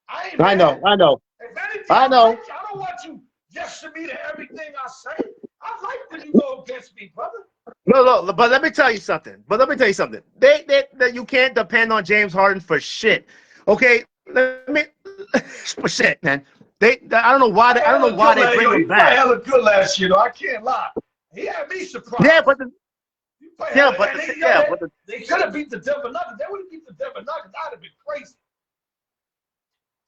I ain't I know. mad. I know. If anything, I I know. like you. I don't want you yes to me to everything I say. I like when you go against me, brother. Look, but let me tell you something. That you can't depend on James Harden for shit. Okay, let me for shit, man. I don't know why. I don't know why they bring Yo, him you played back. hella good last year, though. I can't lie. He had me Yeah, surprised. but the, You played yeah, hella, but and the, they, you know, yeah, but the, they could have beat the Denver Nuggets. They would have beat the Denver Nuggets. That'd have been crazy.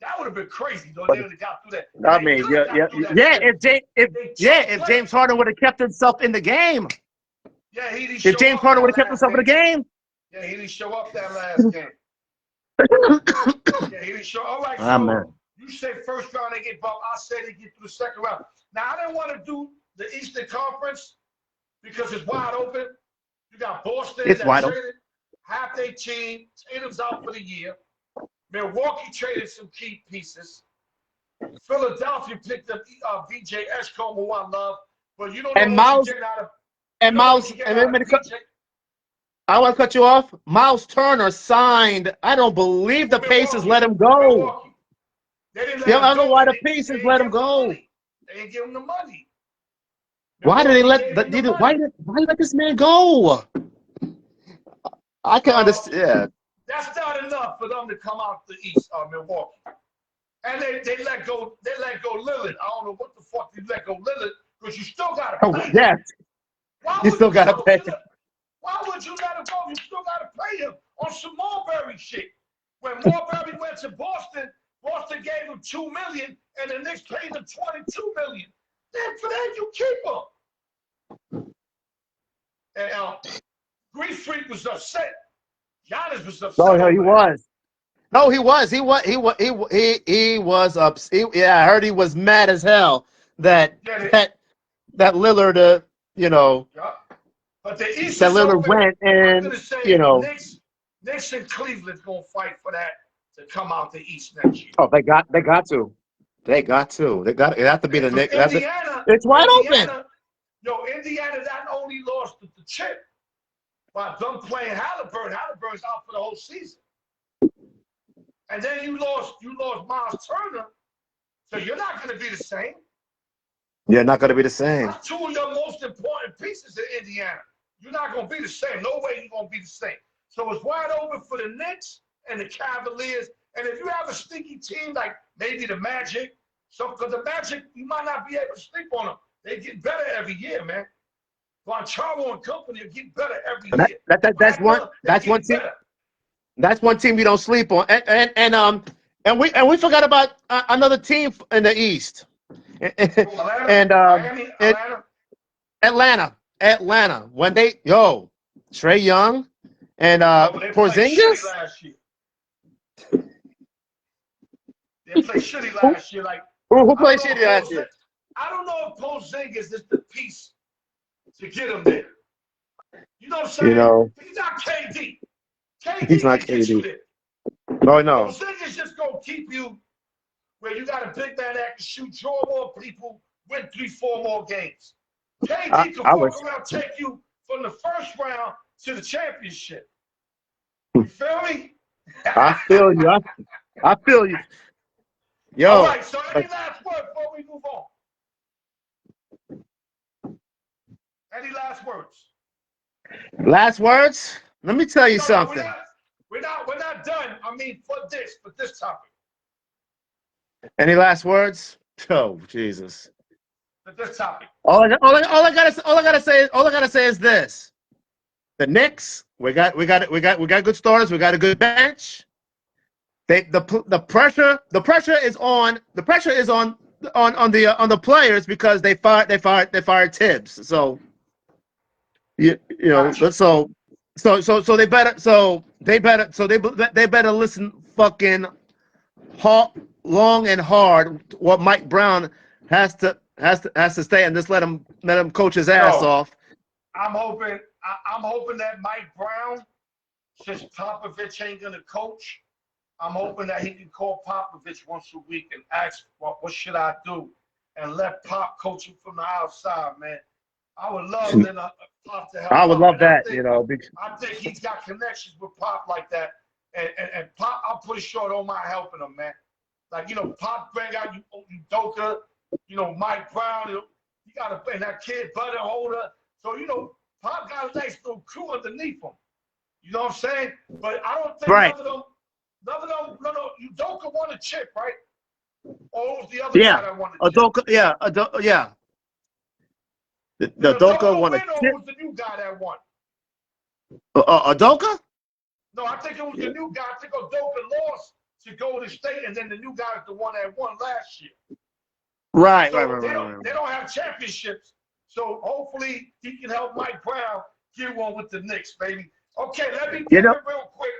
That would have been crazy, though. but They would have got through that, and I they mean, could have got through that series. They If choked late. James Harden would have kept himself in the game, Yeah, he didn't if show James up Harden would that have kept last himself in the game. game. Yeah, he didn't show up that last game. Yeah, he didn't show. All right, Ah so man, you say first round they get bumped. I say they get through the second round. Now I didn't want to do the Eastern Conference because it's wide open. You got Boston it's that wide open. traded half their team. Tatum's out for the year. Milwaukee traded some key pieces. Philadelphia picked up VJ Eshcombe, who I love, but you don't know And what you're Miles getting out of. You and don't know what Miles you're getting and out then of VJ. I want to cut you off. Miles Turner signed. I don't believe the With Pacers let Milwaukee. him With go. Milwaukee. They didn't Yeah, let I him don't know go, why and the they Pacers didn't let give him him the go. money. They didn't give him the money. Why did they Milwaukee let gave him the why money. let this man go? I can Well, understand. Yeah. that's not enough for them to come out the East, Milwaukee. And they let go. They let go Lillard. I don't know what the fuck you let go Lillard because you still got to Oh, pay him. yes, Why you would still you? gotta pay. Why would you let him go? You still got to pay him on some Marbury shit. When Marbury went to Boston, Boston gave him $2 million, and the Knicks paid him $22 million. Then for that you keep him. And Greek Freak was upset. Giannis was Oh, upset yeah, he over that. was. No, he was. He was up. Yeah, I heard he was mad as hell that Get it? that that Lillard, you know, Yeah. But the East that is Lillard open. went I'm and gonna you say know. Knicks and Cleveland's gonna fight for that to come out the East next year. Oh, they got to. It have to be the Because Knicks. It's wide open. Indiana not only lost the chip by them playing Halliburton. Halliburton's out for the whole season. And then you lost Miles Turner, so you're not gonna be the same. Yeah, not gonna be the same. That's two of your most important pieces in Indiana. You're not going to be the same. No way you're going to be the same. So it's wide open for the Knicks and the Cavaliers. And if you have a sneaky team like maybe the Magic, because the Magic, you might not be able to sleep on them. They get better every year, man. Boncharo and company are getting better every And year. Wagner, they that's one getting team. better. That's one team we don't sleep on. And we forgot about another team in the East. Atlanta, and Miami, it, Atlanta. Atlanta. When they Trey Young and Yo, but they played shitty Porzingis. last year. They played shitty Who, last year. Like, who I don't played know if shitty last year? Porzingis is the piece to get him there. You know what I'm You saying? know, He's not KD. he's KD not can get you KD. there. Oh no. Porzingis just gonna keep you where you got a big man that can shoot, draw more people, win 3-4 more games. KD can I fuck was. around, take you from the first round to the championship. You feel me? I feel you. I feel you. All Yo, right. So any last word before we move on? Any last words? last words. Let me tell you No, something. we're not done. I mean, for this topic, Any last words? Oh Jesus. for this topic. All I gotta say is this: the Knicks. We got good starters. We got a good bench. The pressure is on. The pressure is on the players because they fired Tibbs. So you know Gotcha. they better listen fucking hard, long and hard what Mike Brown has to stay and just let him coach his ass Yo, off. I'm hoping that Mike Brown, since Popovich ain't gonna coach, I'm hoping that he can call Popovich once a week and ask what should I do, and let Pop coach him from the outside, man. I would love Pop to help I would out. love And that, you know. I think he's got connections with Pop like that. And Pop, I'm pretty sure don't mind helping him, man. Like, you know, Pop bring out Udoka, you know, Mike Brown, you got to, and that kid Butter Holder. So, you know, Pop got a nice little crew underneath him. You know what I'm saying? But I don't think Right. no, Udoka won a chip, right? Or was the other guy that won the chip? Udoka, yeah. The Did Udoka Udoka won a win, or chip. was the new guy that won? Udoka? No, I think it was the new guy. I think Udoka lost to Golden State, and then the new guy is the one that won last year. Right. They don't have championships. So hopefully he can help Mike Brown get one with the Knicks, baby. Okay, let me take it real quick.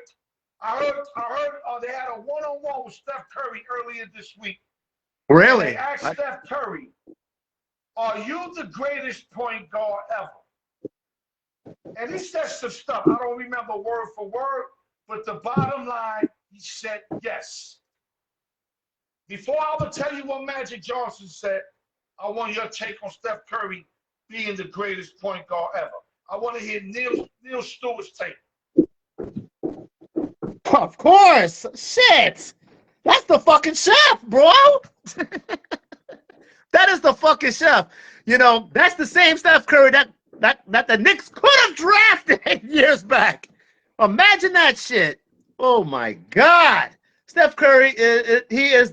I heard they had a one-on-one with Steph Curry earlier this week. Really? They asked Steph Curry, "Are you the greatest point guard ever?" And he said some stuff. I don't remember word for word, but the bottom line, he said yes. Before I will tell you what Magic Johnson said, I want your take on Steph Curry being the greatest point guard ever. I want to hear Neil Stewart's take. Of course. Shit. That's the fucking chef, bro. That is the fucking chef. You know, that's the same Steph Curry that the Knicks could have drafted years back. Imagine that shit. Oh my God. Steph Curry is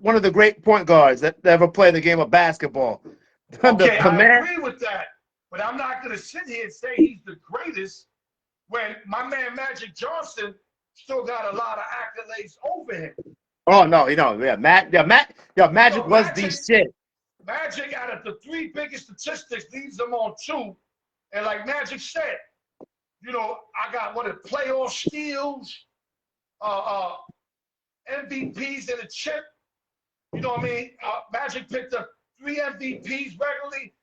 one of the great point guards that ever played the game of basketball. Okay, I agree with that, but I'm not going to sit here and say he's the greatest when my man Magic Johnson still got a lot of accolades over him. Oh no, Magic was the shit. Magic, out of the three biggest statistics, leads them on two, and like Magic said, you know, I got playoff steals, MVPs and a chip. You know what I mean? Magic picked up 3 MVPs regularly.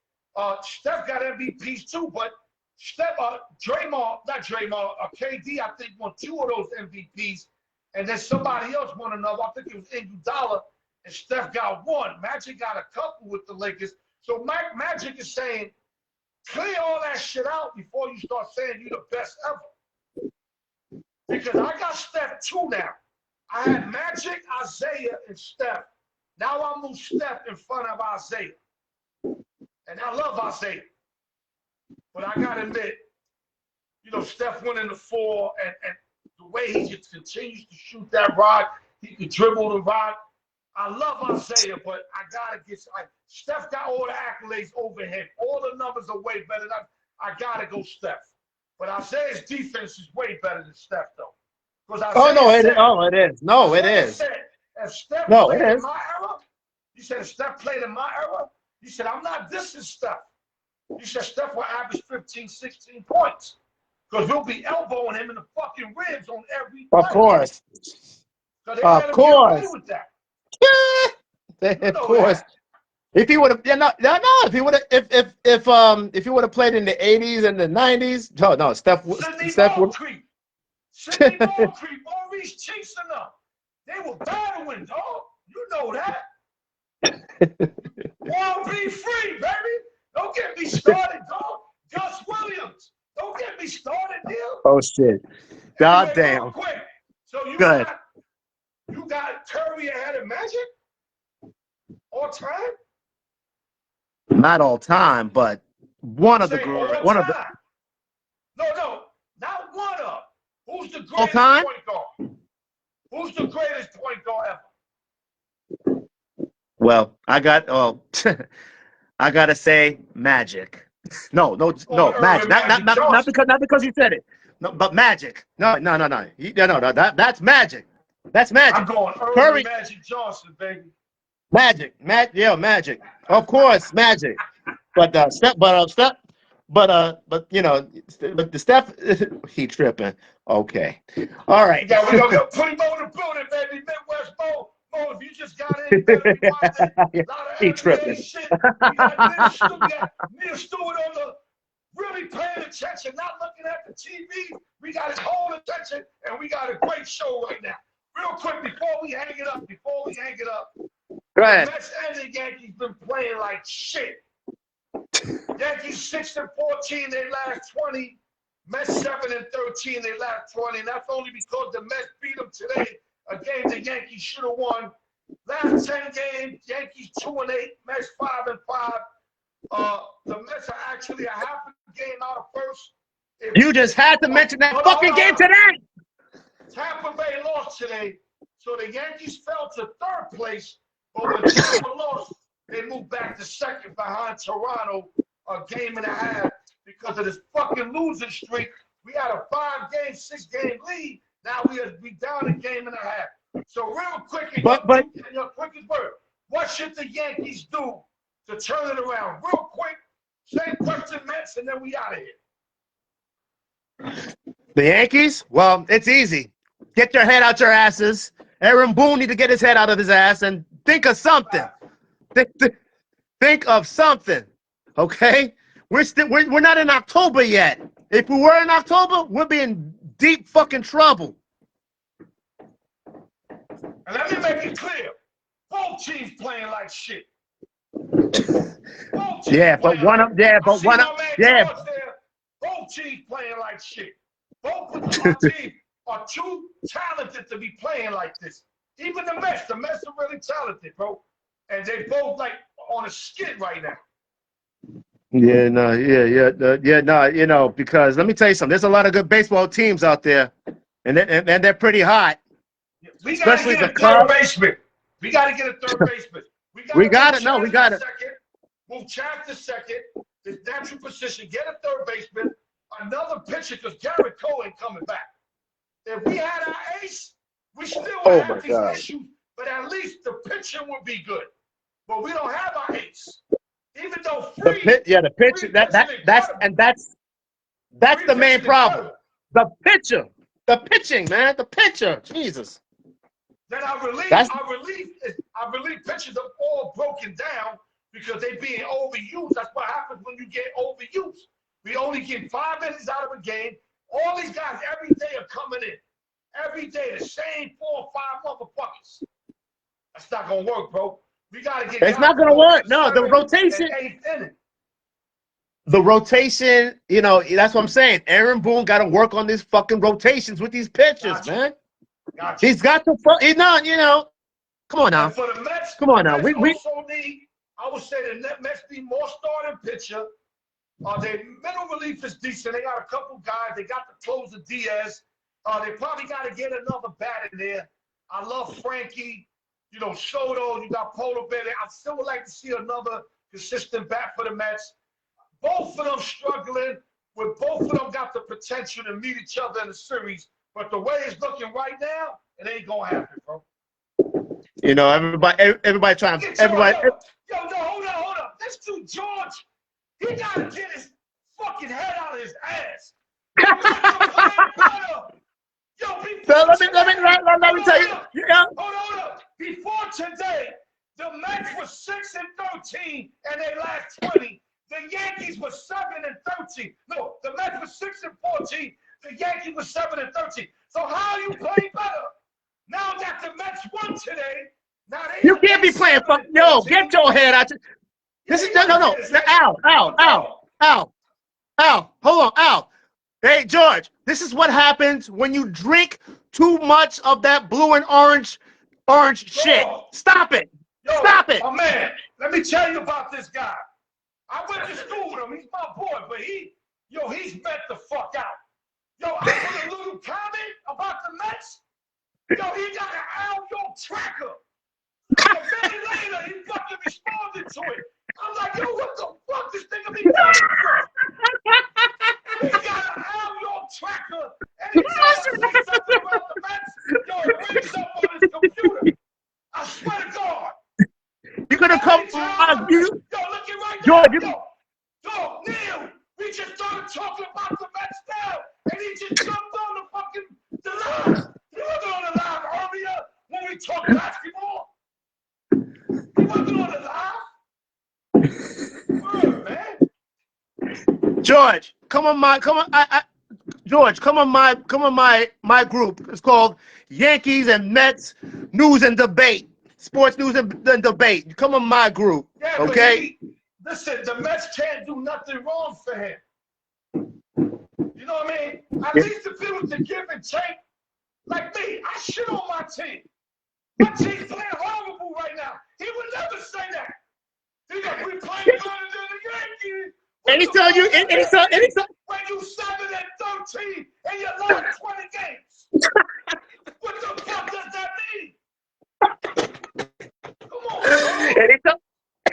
Steph got MVPs too, but KD, I think, won 2 of those MVPs, and then somebody else won another. I think it was Iguodala, and Steph got 1. Magic got a couple with the Lakers. So Magic is saying, clear all that shit out before you start saying you're the best ever. Because I got Steph 2 now. I had Magic, Isaiah, and Steph. Now I move Steph in front of Isaiah. And I love Isaiah. But I got to admit, you know, Steph went in the 4, and the way he just continues to shoot that rock, he can dribble the rock. I love Isaiah, but I got to get Steph got all the accolades over him. All the numbers are way better. I got to go Steph. But Isaiah's defense is way better than Steph, though. It is. No, it is. If Steph played in my era, you said if Steph played in my era, you said I'm not dissing Steph. You said Steph will average 15, 16 points. Because we'll be elbowing him in the fucking ribs on every play. Of course. Of course. With that. Of course. That. If he would have, if he would have, if he would have played in the 80s and the 90s, no, Steph would. Sidney Moncrief, Maurice chasing up. They were battling, dog. You know that. Won't be free, baby. Don't get me started, dog. Gus Williams. Don't get me started, Neil. Oh shit. God damn. Quick. So you got Curry ahead of Magic? All time? Not all time, but one of the No, not one of. Who's the greatest point guard? Who's the greatest point guard ever? Well, I gotta say Magic. No, Magic. Not because you said it. No, but Magic. No. That's Magic. That's Magic. I'm going Curry. Magic Johnson, baby. Magic. Of course, Magic. But you know, the Steph, he tripping. Okay. All right. Yeah, we're gonna put him on the building, baby. Midwest Mo, if you just got in, you better be watching a lot of NBA shit. We got Neil Stewart on the really paying attention, not looking at the TV. We got his whole attention, and we got a great show right now. Real quick, before we hang it up, go ahead. The Mets and the Yankees been playing like shit. Yankees 6-14, they last 20. Mets 7-13, they last 20. And that's only because the Mets beat them today, a game the Yankees should have won. Last 10 games, Yankees 2-8, Mets 5-5. The Mets are actually a half a game out of first. You just had to mention that fucking game today. Tampa Bay lost today, so the Yankees fell to third place. But when Tampa lost, they moved back to second behind Toronto, a game and a half because of this fucking losing streak. We had a 5-game, 6-game lead. Now we down a game and a half. So real quick, in your quickest word, what should the Yankees do to turn it around? Real quick, same question, Mets, and then we out of here. The Yankees? Well, it's easy. Get your head out your asses. Aaron Boone need to get his head out of his ass and think of something. Think of something. Okay? We're not in October yet. If we were in October, we'd be in deep fucking trouble. And let me make it clear. Both teams playing like shit. Yeah, but one of them, both teams playing like shit. Both of our teams are too talented to be playing like this. Even the Mets are really talented, bro. And they both like on a skid right now. Because let me tell you something. There's a lot of good baseball teams out there, and they're pretty hot. We got to get a third baseman. We got to get a third baseman. We got it. Move Chad to second. His natural position. Get a third baseman. Another pitcher because Garrett Cole ain't coming back. If we had our ace, we still would have these issues. But at least the pitcher would be good. But we don't have our ace. Even though the pitcher. That's the main problem. The pitcher. The pitching, man. The pitcher. Jesus. Then our relief pitchers are all broken down because they being overused. That's what happens when you get overused. We only get 5 innings out of a game. All these guys every day are coming in. Every day, the same 4 or 5 motherfuckers. That's not gonna work, bro. We gotta get. It's not gonna work. No, the rotation. The rotation, that's what I'm saying. Aaron Boone got to work on these fucking rotations with these pitchers, man. He's got to, come on now. And for the Mets, come on now. We also need, I would say the Mets need more starting pitcher. Their middle relief is decent. They got a couple guys. They got the closer Diaz. They probably got to get another bat in there. I love Frankie. Soto. You got Polo Bear. I still would like to see another consistent bat for the Mets. Both of them struggling. Both of them got the potential to meet each other in the series. But the way it's looking right now, it ain't gonna happen, bro. Everybody trying to. Yo, hold on. This dude George, he gotta get his fucking head out of his ass. Let me tell you. Hold up. Before today, the Mets were 6-13 and they last 20. The Yankees were 7-13. No, the Mets were 6-14. The Yankees were 7-13. So how are you playing better? Now that the Mets won today, now you can't be playing get your head out. This is no. Al. Hold on, Al. Hey, George, this is what happens when you drink too much of that blue and orange shit. Stop it. Stop it. Oh man, let me tell you about this guy. I went to school with him. He's my boy, but he's met the fuck out. I put a little comment about the Mets. He got an Al York tracker. A minute later, he fucking responded to it. I'm like, what the fuck this nigga be doing? He got an Al York tracker, and he says something about the Mets. It brings up on his computer. I swear to God. You could have come on you. Looking right now. Neil, we just started talking about the Mets now, and he just jumped on the line. He wasn't on the line earlier when we talked basketball. He wasn't on the line. Word, man. George, come on my group. It's called Yankees and Mets News and Debate. Sports News and Debate. Come on my group, okay? listen, the Mets can't do nothing wrong for him. You know what I mean? At Yeah. least if it was the give and take, like me, I shit on my team. My team's playing horrible right now. He would never say that. He's like, we playing better than the Yankees. And he tell you, and he tell, When you 7-13 and you lost 20 games. What the fuck does that mean? Come on, bro. and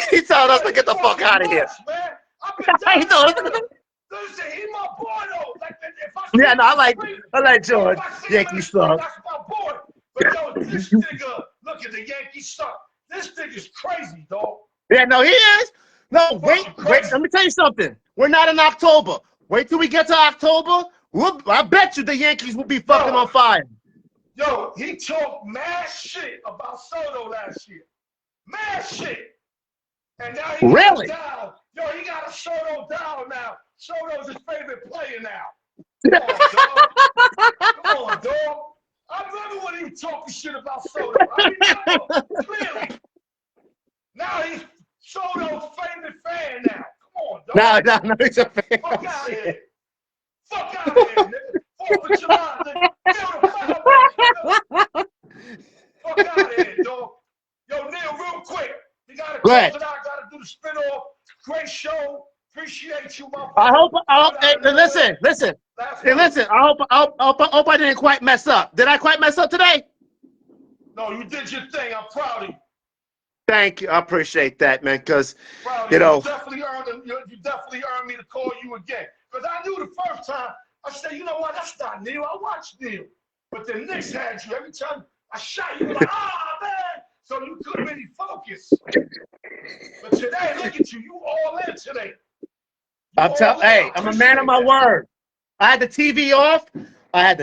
he told us to get the fuck out of here. Man. I've been He told us down. Listen, he my boy though. Like if I Yeah, no, I like George. if I see him in Yankees the street, suck. that's my boy. But yo, this nigga, look at the Yankees suck. This nigga's crazy, dog. Yeah, no, he is. No, wait. Let me tell you something. We're not in October. Wait till we get to October. I bet you the Yankees will be fucking on fire. Yo, he talked mad shit about Soto last year. Mad shit. And now he got him down. Yo, he got a Soto down now. Soto's his favorite player now. Come on, dog. Come on, dog. I remember when he was talking shit about Soto. I remember clearly. Now he's Soto's favorite fan now. Come on, dog. No, he's a fan. Fuck out of here. Fuck out of here, nigga. 4th of July, nigga. Fuck out of here, dog. Yo, Neil, real quick. You gotta close it out. Gotta do the spin-off. Great show. Appreciate you, my boy. I hope. Hey, listen. Hey, listen. I hope I didn't quite mess up. Did I quite mess up today? No, you did your thing. I'm proud of you. Thank you. I appreciate that, man. Because you know, you definitely earned me to call you again. Because I knew the first time. I said, you know what? That's not Neil. I watched Neil. But the Knicks had you. Every time I shot you, like, man. So you couldn't really focus. But today, look at you. You all in today. Hey, I'm a man of my word. I had the TV off. I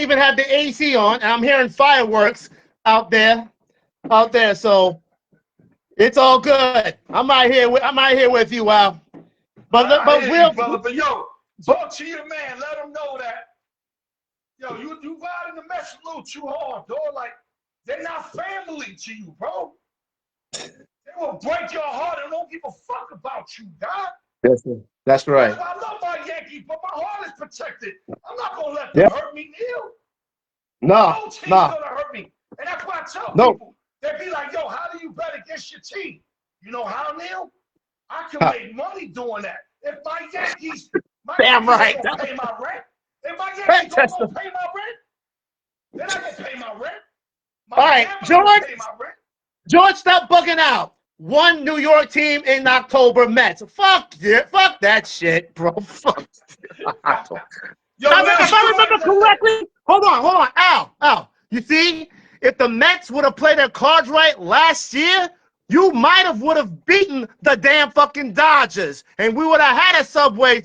even had the AC on, and I'm hearing fireworks out there. So it's all good. I'm out here with you, Al. But yo, talk to your man. Let him know that. Yo, you riding the mess a little too hard, dog. Like they're not family to you, bro. They will break your heart and don't give a fuck about you, God. That's right. I love my Yankees, but my heart is protected. I'm not gonna let them hurt me, Neil. No team's gonna hurt me. And that's why I tell people, they be like, yo, how do you bet against your team? You know how, Neil? I can make money doing that. If my Yankees, Damn right. Don't pay my rent. If my Yankees don't pay my rent, they're not gonna pay my rent. All right, George, stop bugging out. One New York team in October, Mets. Fuck that shit, bro. Fuck. If I remember correctly, hold on, Al. You see, if the Mets would have played their cards right last year, you would have beaten the damn fucking Dodgers, and we would have had a Subway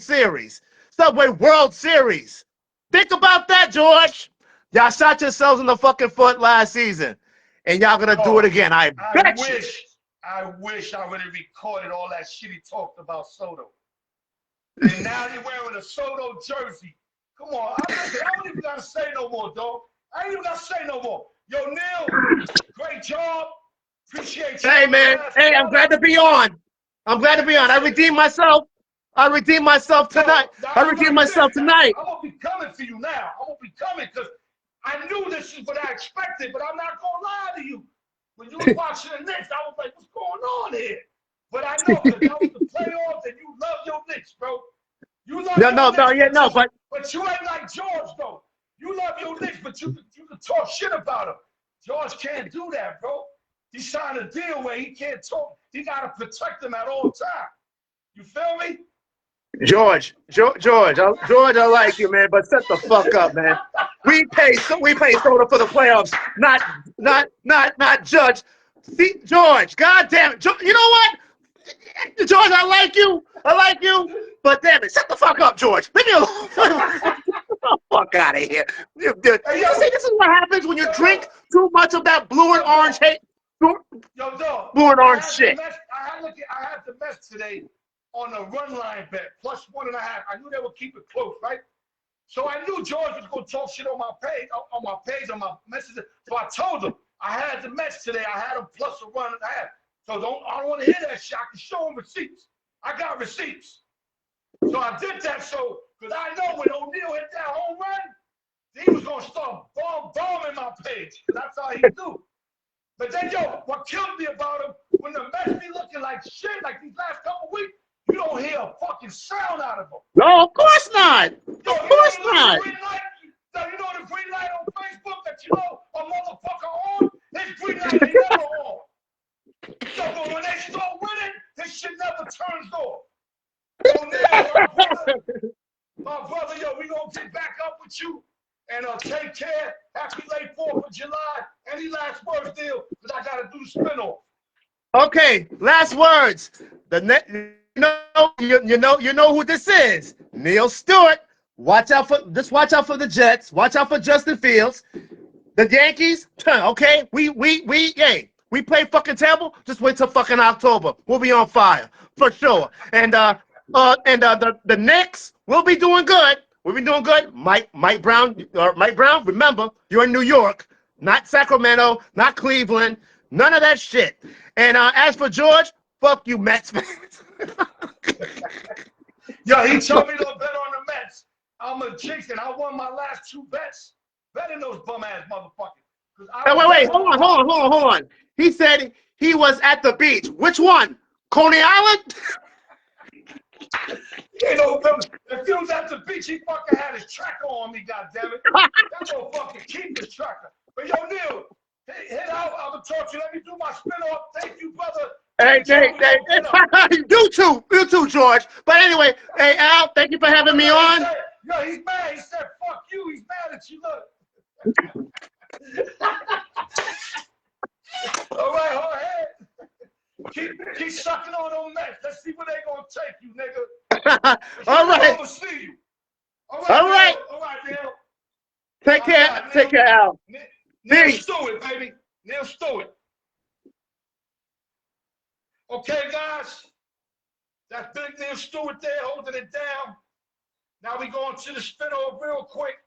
World Series. Think about that, George. Y'all shot yourselves in the fucking foot last season, and y'all gonna do it again. I wish I would have recorded all that shit he talked about Soto. And now you're wearing a Soto jersey. Come on, I don't even gotta say no more, dog. I ain't even gotta say no more. Yo, Neil, great job. Appreciate you. Hey, man. Hey, I'm glad to be on. I redeemed myself. tonight. I'm gonna be coming for you now. I'm gonna be coming because I knew this is what I expected, but I'm not gonna lie to you. When you were watching the Knicks, I was like, what's going on here? But I know because that was the playoffs and you love your Knicks, bro. You love your Knicks, but you ain't like George, though. You love your Knicks, but you can talk shit about him. George can't do that, bro. He signed a deal where he can't talk. He got to protect them at all times. You feel me? George, I like you, man, but shut the fuck up, man. We pay Soda for the playoffs, not Judge. See, George, goddamn it, you know what? George, I like you, but damn it, shut the fuck up, George. Leave me alone. Get the fuck out of here. You see, this is what happens when you drink too much of that blue and orange hate. Blue and orange shit. I had the Mets today on a run line bet, plus 1.5. I knew they would keep it close, right? So I knew George was going to talk shit on my page, on my messages. So I told him, I had the Mets today. I had them plus a run and a half. So I don't want to hear that shit. I can show them receipts. I got receipts. So I did that because I know when O'Neal hit that home run, he was going to start bombing my page. That's how he do. But then, yo, what killed me about him, when the Mets be looking like shit, like these last couple weeks, you don't hear a fucking sound out of them. No, of course not. Yo, of course not. You know the green light on Facebook that you know a motherfucker on? His green light ain't never on. So, but when they start winning, this shit never turns off. My brother, yo, we gonna get back up with you and take care. Happy late 4th of July. Any last words, Neil? Because I gotta do the spinoff. Okay, last words. You know who this is. Neil Stewart. Watch out for the Jets. Watch out for Justin Fields. The Yankees. Okay, we play fucking terrible. Just wait till fucking October. We'll be on fire for sure. And the Knicks will be doing good. We'll be doing good. Mike Brown. Remember, you're in New York, not Sacramento, not Cleveland. None of that shit. And as for George, fuck you, Mets fans. Yo, he told me to bet on the Mets. I'm a jinx, and I won my last 2 bets betting those bum ass motherfuckers. Wait, hold on. He said he was at the beach. Which one? Coney Island? You know, if he was at the beach, he fucking had his tracker on me, goddammit. That motherfucker keep his tracker. But yo, Neil, hit out. I'm gonna talk to you. Let me do my spin-off. Thank you, brother. Hey, you too, George. But anyway, hey, Al, thank you for having me on. Yo, he's mad. He said, fuck you. He's mad at you. Look. All right, hold ahead. Keep sucking on them Mets. Let's see where they gonna take you, nigga. All right. I'll see you. All right, Neil. Take care, Al. Neil Stewart, baby. Neil Stewart. Okay, guys. That's Big Neil Stewart there holding it down. Now we going to the spin-off real quick.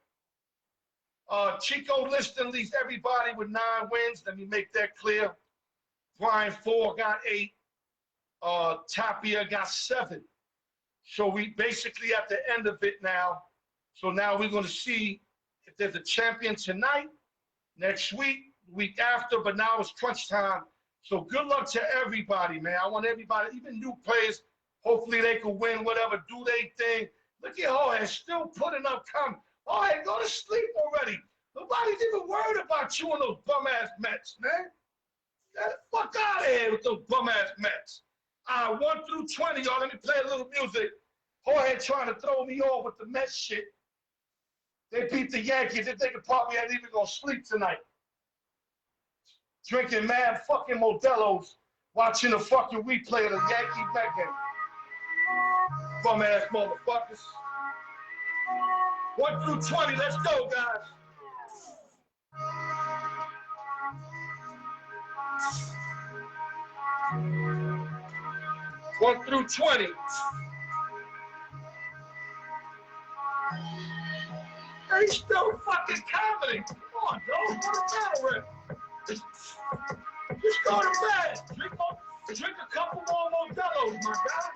Chico Liston leads everybody with 9 wins. Let me make that clear. Brian 4 got 8. Tapia got 7. So we basically at the end of it now. So now we're going to see if there's a champion tonight, next week, week after, but now it's crunch time. So good luck to everybody, man. I want everybody, even new players, hopefully they can win whatever, do their thing. Look at Jorge, still putting up comments. Jorge, go to sleep already. Nobody's even worried about you and those bum-ass Mets, man. Get the fuck out of here with those bum-ass Mets. 1 through 20, y'all. Let me play a little music. Jorge trying to throw me off with the Mets shit. They beat the Yankees. They think probably ain't even gonna sleep tonight. Drinking mad fucking Modelo's, watching a fucking replay of the Yankee Met game. Bum-ass motherfuckers. 1 through 20, let's go, guys. One through 20. They still fucking commenting. Come on, don't go to bed already. Just go to bed. Drink a couple more Modelo's, my guy.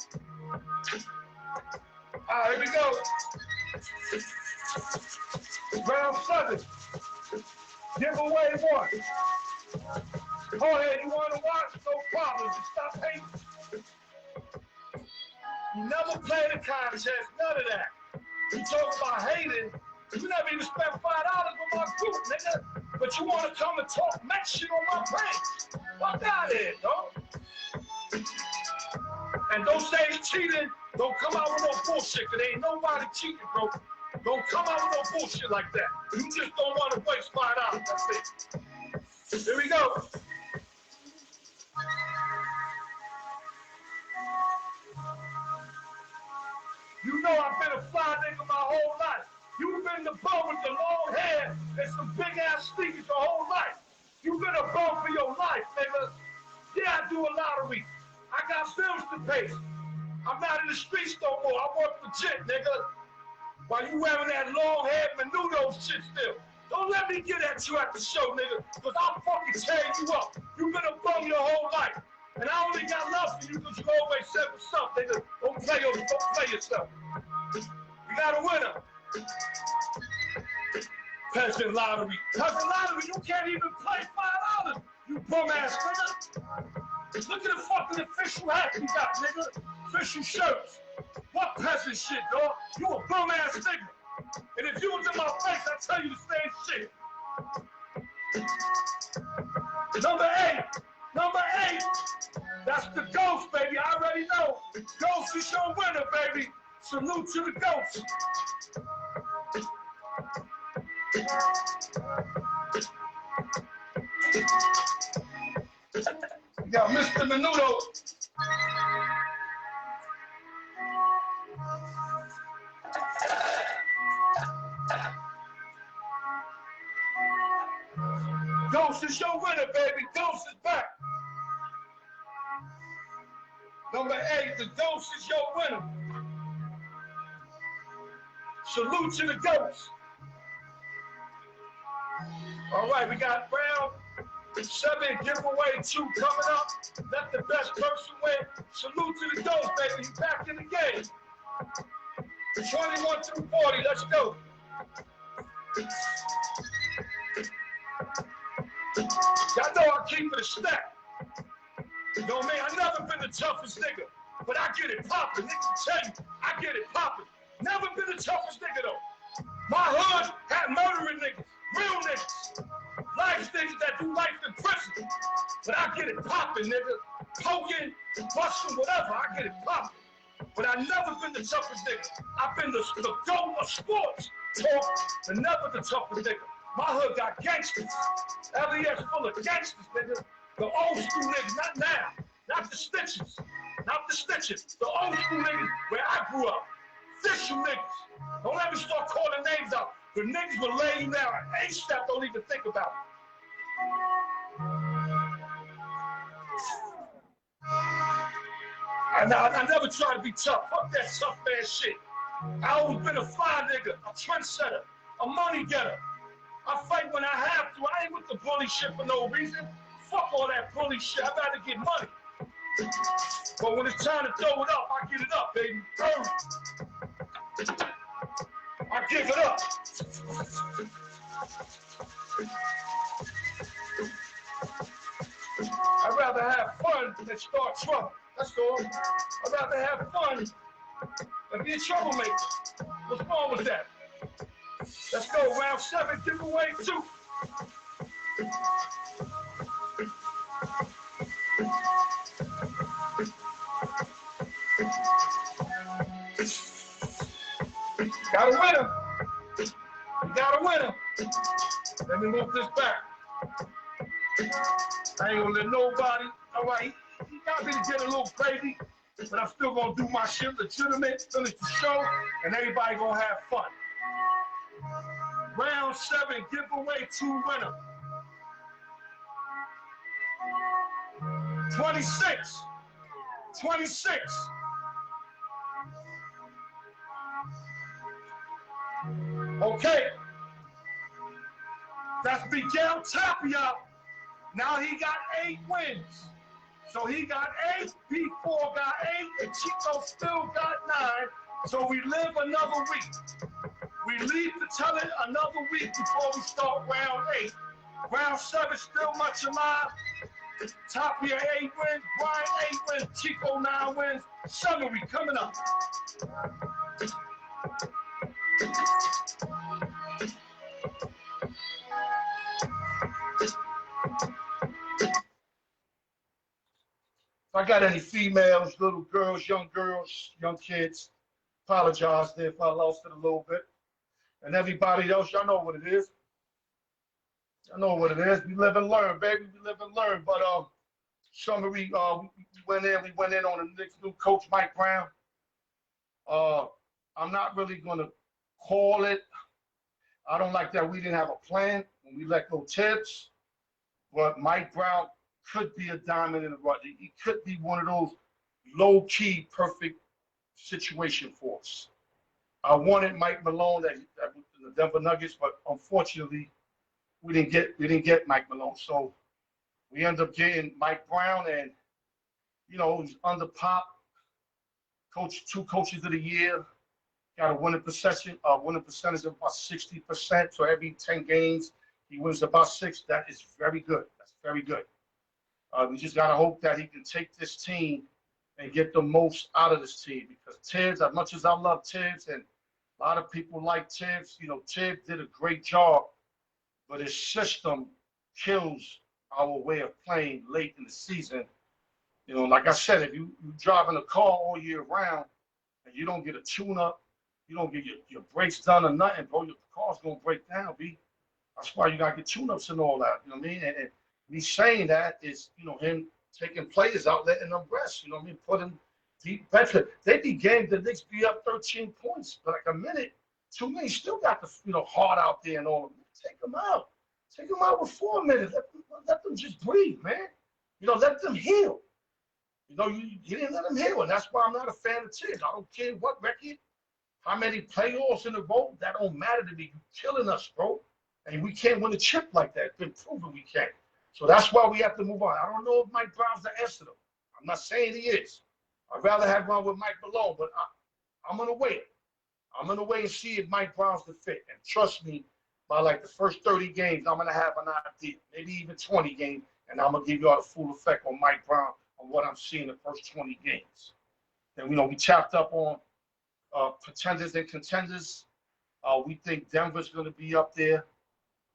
All right, here we go. Round 7. Giveaway 1. Go ahead, you want to watch? No problem. Just stop hating. You never play the contest, none of that. You talk about hating, you never even spent $5 with my group, nigga. But you want to come and talk Met shit on my page. Fuck out of here, dog. And don't say it's cheating. Don't come out with no bullshit, because ain't nobody cheating, bro. Don't come out with no bullshit like that. You just don't want to waste $5. That's it. Here we go. You know I've been a fly nigga my whole life. You've been the bum with the long hair and some big ass sneakers your whole life. You've been a bum for your life, nigga. Yeah, I do a lottery. I got bills to pay. I'm not in the streets no more. I work legit, nigga. While you wearing that long hair Menudo shit still. Don't let me get at you at the show, nigga, because I'll fucking tear you up. You've been a bum your whole life. And I only got love for you because you always said what's up, nigga. Don't play yourself. You got a winner. Peasant lottery. Peasant lottery, you can't even play $5. You bum ass nigga. Look at the fucking official hat you got, nigga. Official shirts. What peasant shit, dog? You a bum ass nigga. And if you was in my face, I'd tell you the same shit. Number 8. Number 8. That's the ghost, baby. I already know. Ghost is your winner, baby. Salute to the ghost. Yeah, Mr. Menudo. Ghost is your winner, baby. Ghost is back. Number 8, the Ghost is your winner. Salute to the Ghost. All right, we got round 7, giveaway 2 coming up. Let the best person win. Salute to the Ghost, baby. He's back in the game. 21 through 40, let's go. Y'all know I keep it a stack. You know me, I never been the toughest nigga, but I get it poppin'. Niggas tell you, I get it poppin'. Never been the toughest nigga though. My hood had murdering niggas, real niggas, life niggas that do life in prison. But I get it poppin', nigga. Poking, busting, whatever, I get it poppin'. But I never been the toughest nigga. I've been the GOAT of sports, talk, but never the toughest nigga. My hood got gangsters. LES full of gangsters, nigga. The old school niggas, not now. Not the stitches. Not the stitches. The old school niggas where I grew up. Official niggas. Don't ever start calling names out. The niggas will lay you down. Ayss don't even think about it. I never try to be tough. Fuck that tough ass shit. I always been a fly nigga, a trendsetter, a money getter. I fight when I have to. I ain't with the bully shit for no reason. Fuck all that bully shit. I'd rather get money. But when it's time to throw it up, I get it up, baby. I give it up. I'd rather have fun than start trouble. That's all. I'd rather have fun than be a troublemaker. What's wrong with that? Let's go, round 7, giveaway 2. Got a winner. You got a winner. Let me move this back. I ain't gonna let nobody. All right, he got me to get a little crazy, but I'm still gonna do my shit legitimate, finish the show, and everybody gonna have fun. Round 7, giveaway 2 winner. 26. 26. Okay. That's Miguel Tapia. Now he got 8 wins. So he got 8, B4 got 8, and Chico still got 9. So we live another week. We leave to tell it another week before we start round 8. Round 7 still much alive. Tapia 8 wins, Brian 8 wins, Chico 9 wins. Summary coming up. If I got any females, little girls, young kids, apologize there if I lost it a little bit. And everybody else, y'all know what it is. I know what it is. We live and learn, baby. We live and learn. But summary, we went in on the Knicks new coach, Mike Brown. I'm not really gonna call it. I don't like that we didn't have a plan when we let go Tibbs. But Mike Brown could be a diamond in the rough. He could be one of those low-key perfect situation for us. I wanted Mike Malone at the Denver Nuggets, but unfortunately, we didn't get Mike Malone. So we ended up getting Mike Brown, and he's under Pop, coach, 2 coaches of the year. Got a winning percentage of about 60%. So every 10 games, he wins about 6. That is very good. That's very good. We just got to hope that he can take this team and get the most out of this team, because Tibbs, as much as I love Tibbs, and a lot of people like Tibbs, Tibbs did a great job, but his system kills our way of playing late in the season. Like I said, if you driving a car all year round and you don't get a tune-up, you don't get your brakes done or nothing, bro, your car's going to break down, B. That's why you got to get tune-ups and all that, you know what I mean? And me saying that is, him taking players out, letting them rest, you know what I mean? Putting deep bets. They be games, the Knicks be up 13 points, but like a minute, 2 minutes, still got the, heart out there and all of them. Take them out. Take them out with 4 minutes. Let them just breathe, man. Let them heal. You didn't let them heal, and that's why I'm not a fan of Tibbs. I don't care what record, how many playoffs in a row, that don't matter to me. You're killing us, bro. And we can't win a chip like that. It's been proven we can't. So that's why we have to move on. I don't know if Mike Brown's the answer, though. I'm not saying he is. I'd rather have one with Mike Malone, but I'm going to wait. I'm going to wait and see if Mike Brown's the fit. And trust me, by like the first 30 games, I'm going to have an idea, maybe even 20 games, and I'm going to give you all the full effect on Mike Brown on what I'm seeing the first 20 games. And, we tapped up on pretenders and contenders. We think Denver's going to be up there.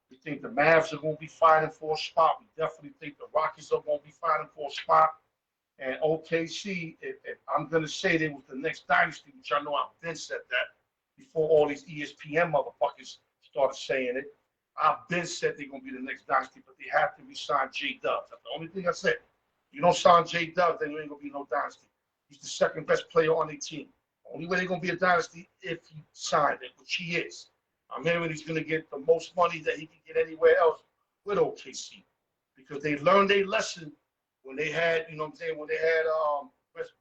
We think the Mavs are going to be fighting for a spot. We definitely think the Rockets are going to be fighting for a spot. And OKC, if I'm going to say they was the next dynasty, which I know I've been said that before all these ESPN motherfuckers started saying it. I've been said they're going to be the next dynasty, but they have to re-sign J-Dubs. That's the only thing I said. If you don't sign J-Dubs, then you ain't going to be no dynasty. He's the second best player on their team. Only way they're going to be a dynasty if he signed it, which he is. I'm hearing he's going to get the most money that he can get anywhere else with OKC, because they learned their lesson when they had, when they had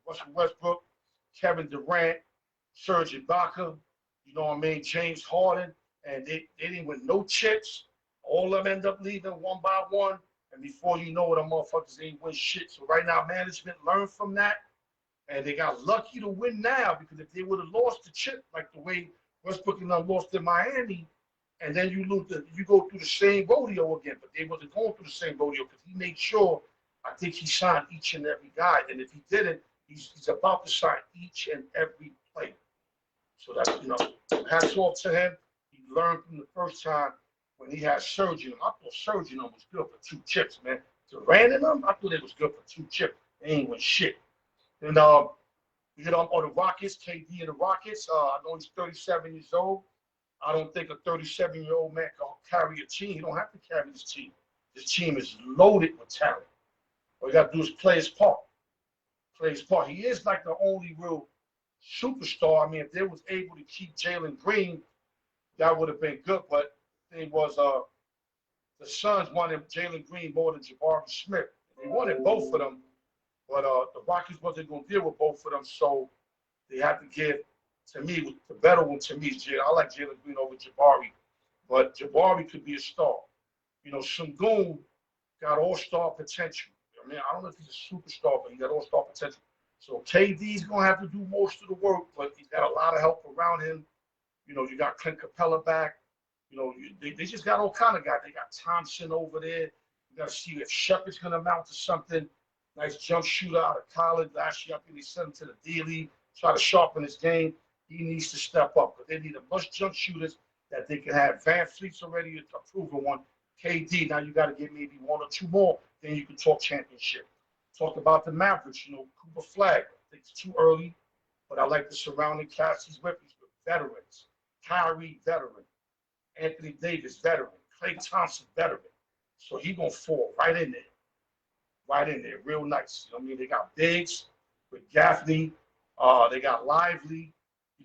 Russell Westbrook, Kevin Durant, Serge Ibaka, James Harden, and they didn't win no chips. All of them end up leaving one by one, and before you know it, them motherfuckers ain't win shit. So right now, management learned from that, and they got lucky to win now, because if they would have lost the chip like the way Westbrook and them lost in Miami, and then you go through the same rodeo again. But they wasn't going through the same rodeo, because he made sure, I think he signed each and every guy. And if he didn't, he's about to sign each and every player. So that's, hats off to him. He learned from the first time when he had Serge. I thought Serge was good for 2 chips, man. Durant and them, I thought it was good for 2 chips. They ain't win shit. And we hit on the Rockets, KD and the Rockets. I know he's 37 years old. I don't think a 37-year-old man can carry a team. He don't have to carry this team. This team is loaded with talent. All you got to do is play his part. Play his part. He is like the only real superstar. I mean, if they was able to keep Jalen Green, that would have been good. But the thing was, the Suns wanted Jalen Green more than Jabari Smith. They wanted both of them. But the Rockies wasn't going to deal with both of them, so they had to give, to me, the better one to me is Jalen. I like Jalen Green over Jabari, but Jabari could be a star. Sengun got all-star potential. I mean, I don't know if he's a superstar, but he got all-star potential. So KD's going to have to do most of the work, but he's got a lot of help around him. You got Clint Capella back. They just got all kind of guys. They got Thompson over there. You got to see if Shepard's going to amount to something. Nice jump shooter out of college. Last year, I think they sent him to the D-League, try to sharpen his game. He needs to step up, but they need a bunch of jump shooters that they can have. Van Fleet's already a proven one. KD, now you got to get maybe 1 or 2 more, then you can talk championship. Talk about the Mavericks, Cooper Flag. I think it's too early, but I like the surrounding cast he's with. He's with veterans. Kyrie, veteran. Anthony Davis, veteran. Klay Thompson, veteran. So he's going to fall right in there. Right in there, real nice. They got bigs with Gaffney. They got Lively.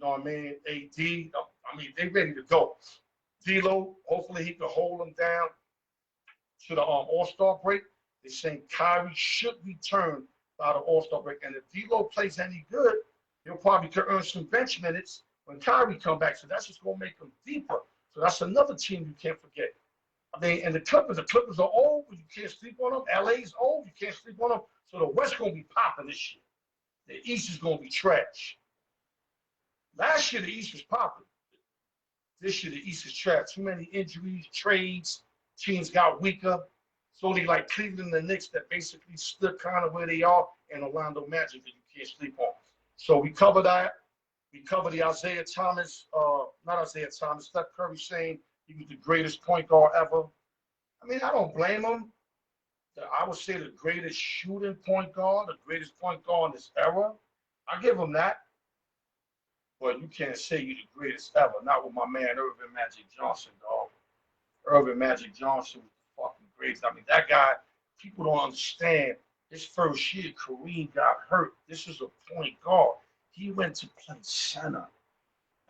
AD. They ready to go. D'Lo, hopefully he can hold them down to the All-Star break. They're saying Kyrie should return by the All-Star break. And if D'Lo plays any good, he'll probably could earn some bench minutes when Kyrie come back. So that's just going to make them deeper. So that's another team you can't forget. I mean, and the Clippers are old, but you can't sleep on them. LA's old, you can't sleep on them. So the West gonna be popping this year. The East is gonna be trash. Last year the East was popping. This year the East is trash. Too many injuries, trades, teams got weaker. It's only like Cleveland and the Knicks that basically stood kind of where they are, and Orlando Magic that you can't sleep on. So we cover that. We cover the Isaiah Thomas, not Isaiah Thomas, Steph Curry saying he was the greatest point guard ever. I mean, I don't blame him. I would say the greatest shooting point guard, the greatest point guard in this era. I give him that. But you can't say you're the greatest ever. Not with my man Irvin Magic Johnson, dog. Irvin Magic Johnson was the fucking greatest. I mean, that guy, people don't understand. His first year, Kareem got hurt. This is a point guard. He went to play center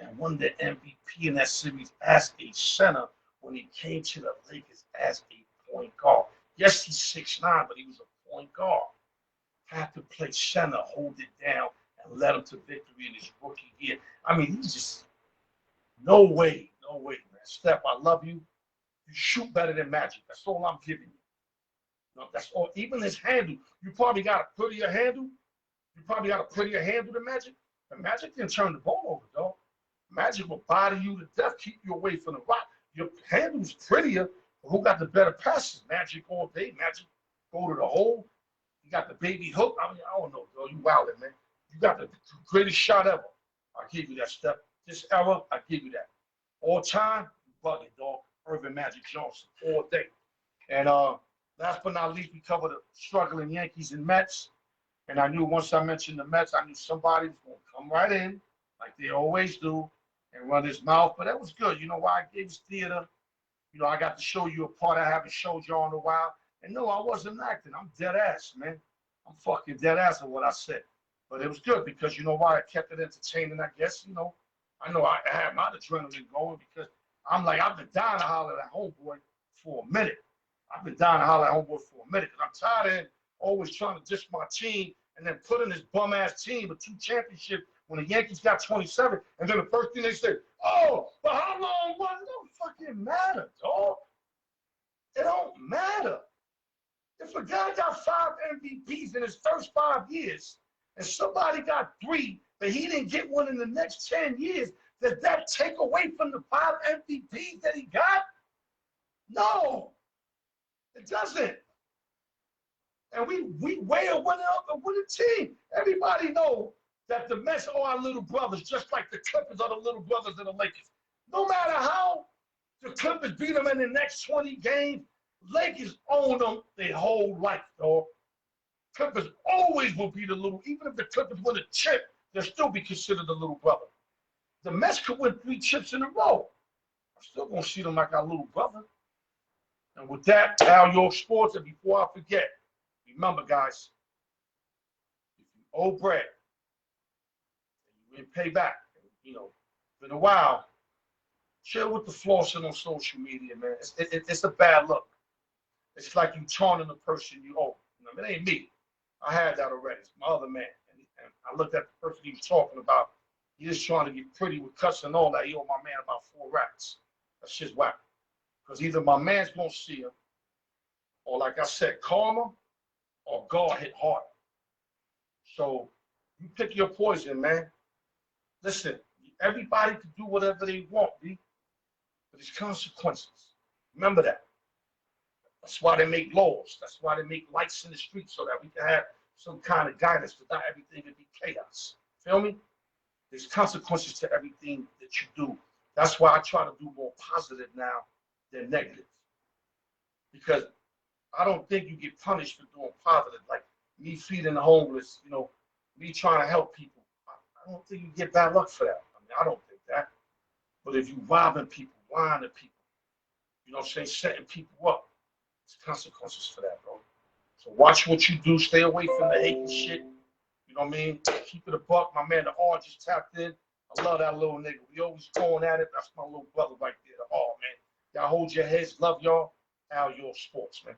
and won the MVP in that series as a center when he came to the Lakers as a point guard. Yes, he's 6'9", but he was a point guard. Had to play center, hold it down, and led him to victory in his rookie year. I mean, he's just no way, man. Steph, I love you. You shoot better than Magic. That's all I'm giving you. No, that's all. Even his handle, you probably got a prettier handle. You probably got a prettier handle than Magic. But Magic didn't turn the ball over, dog. Magic will body you to death, keep you away from the rock. Your handle's prettier, but who got the better passes? Magic all day. Magic go to the hole. You got the baby hook. I mean, I don't know, dog. You wildin', man. You got the greatest shot ever. I give you that, Steph. This era, I give you that. All time, you bugging, dog. Irvin Magic Johnson, all day. And last but not least, we covered the struggling Yankees and Mets. And I knew once I mentioned the Mets, I knew somebody was going to come right in, like they always do, and run his mouth. But that was good. You know why? I gave his theater. You know, I got to show you a part I haven't showed you in a while. And no, I wasn't acting. I'm dead ass, man. I'm fucking dead ass of what I said. But it was good because you know why? I kept it entertaining, I guess. You know, I know I had my adrenaline going because I'm like, I've been dying to holler at homeboy for a minute. I've been dying to holler at homeboy for a minute because I'm tired of always trying to dish my team and then put in this bum ass team with 2 championships when the Yankees got 27. And then the first thing they said, oh, but how long was it? It don't fucking matter, dog. It don't matter. If a guy got 5 MVPs in his first 5 years and somebody got 3, but he didn't get one in the next 10 years, does that take away from the 5 MVPs that he got? No, it doesn't. And we weigh a winner up with a team. Everybody knows that the Mets are our little brothers, just like the Clippers are the little brothers of the Lakers. No matter how the Clippers beat them in the next 20 games, Lakers own them their whole life, dog. Clippers always will be the little, even if the Clippers win a chip, they'll still be considered the little brother. The Mets could win 3 chips in a row. I'm still going to see them like our little brother. And with that, Al York Sports, and before I forget, remember, guys, if you owe bread and you didn't pay back, you know, it's been a while, chill with the flossing on social media, man. It's a bad look. It's like you taunting the person you owe. You know, it ain't me. I had that already. It's my other man. And I looked at the person he was talking about. He just trying to get pretty with cuts and all that. He owed my man about 4 racks. That's just whack. Because either my man's going to see him, or like I said, karma, or God hit hard. So you pick your poison, man. Listen, everybody can do whatever they want, B. But there's consequences. Remember that. That's why they make laws. That's why they make lights in the street so that we can have some kind of guidance, but not everything can be chaos. Feel me? There's consequences to everything that you do. That's why I try to do more positive now than negative. Because I don't think you get punished for doing positive, like me feeding the homeless, you know, me trying to help people. I don't think you get bad luck for that. I mean, I don't think that. But if you robbing people, lying to people, you know what I'm saying, setting people up, there's consequences for that, bro. So watch what you do. Stay away from the hate and shit. You know what I mean? Keep it a buck. My man, the R just tapped in. I love that little nigga. We always going at it. That's my little brother right there, the R, man. Y'all hold your heads. Love y'all. Al York Sports, man.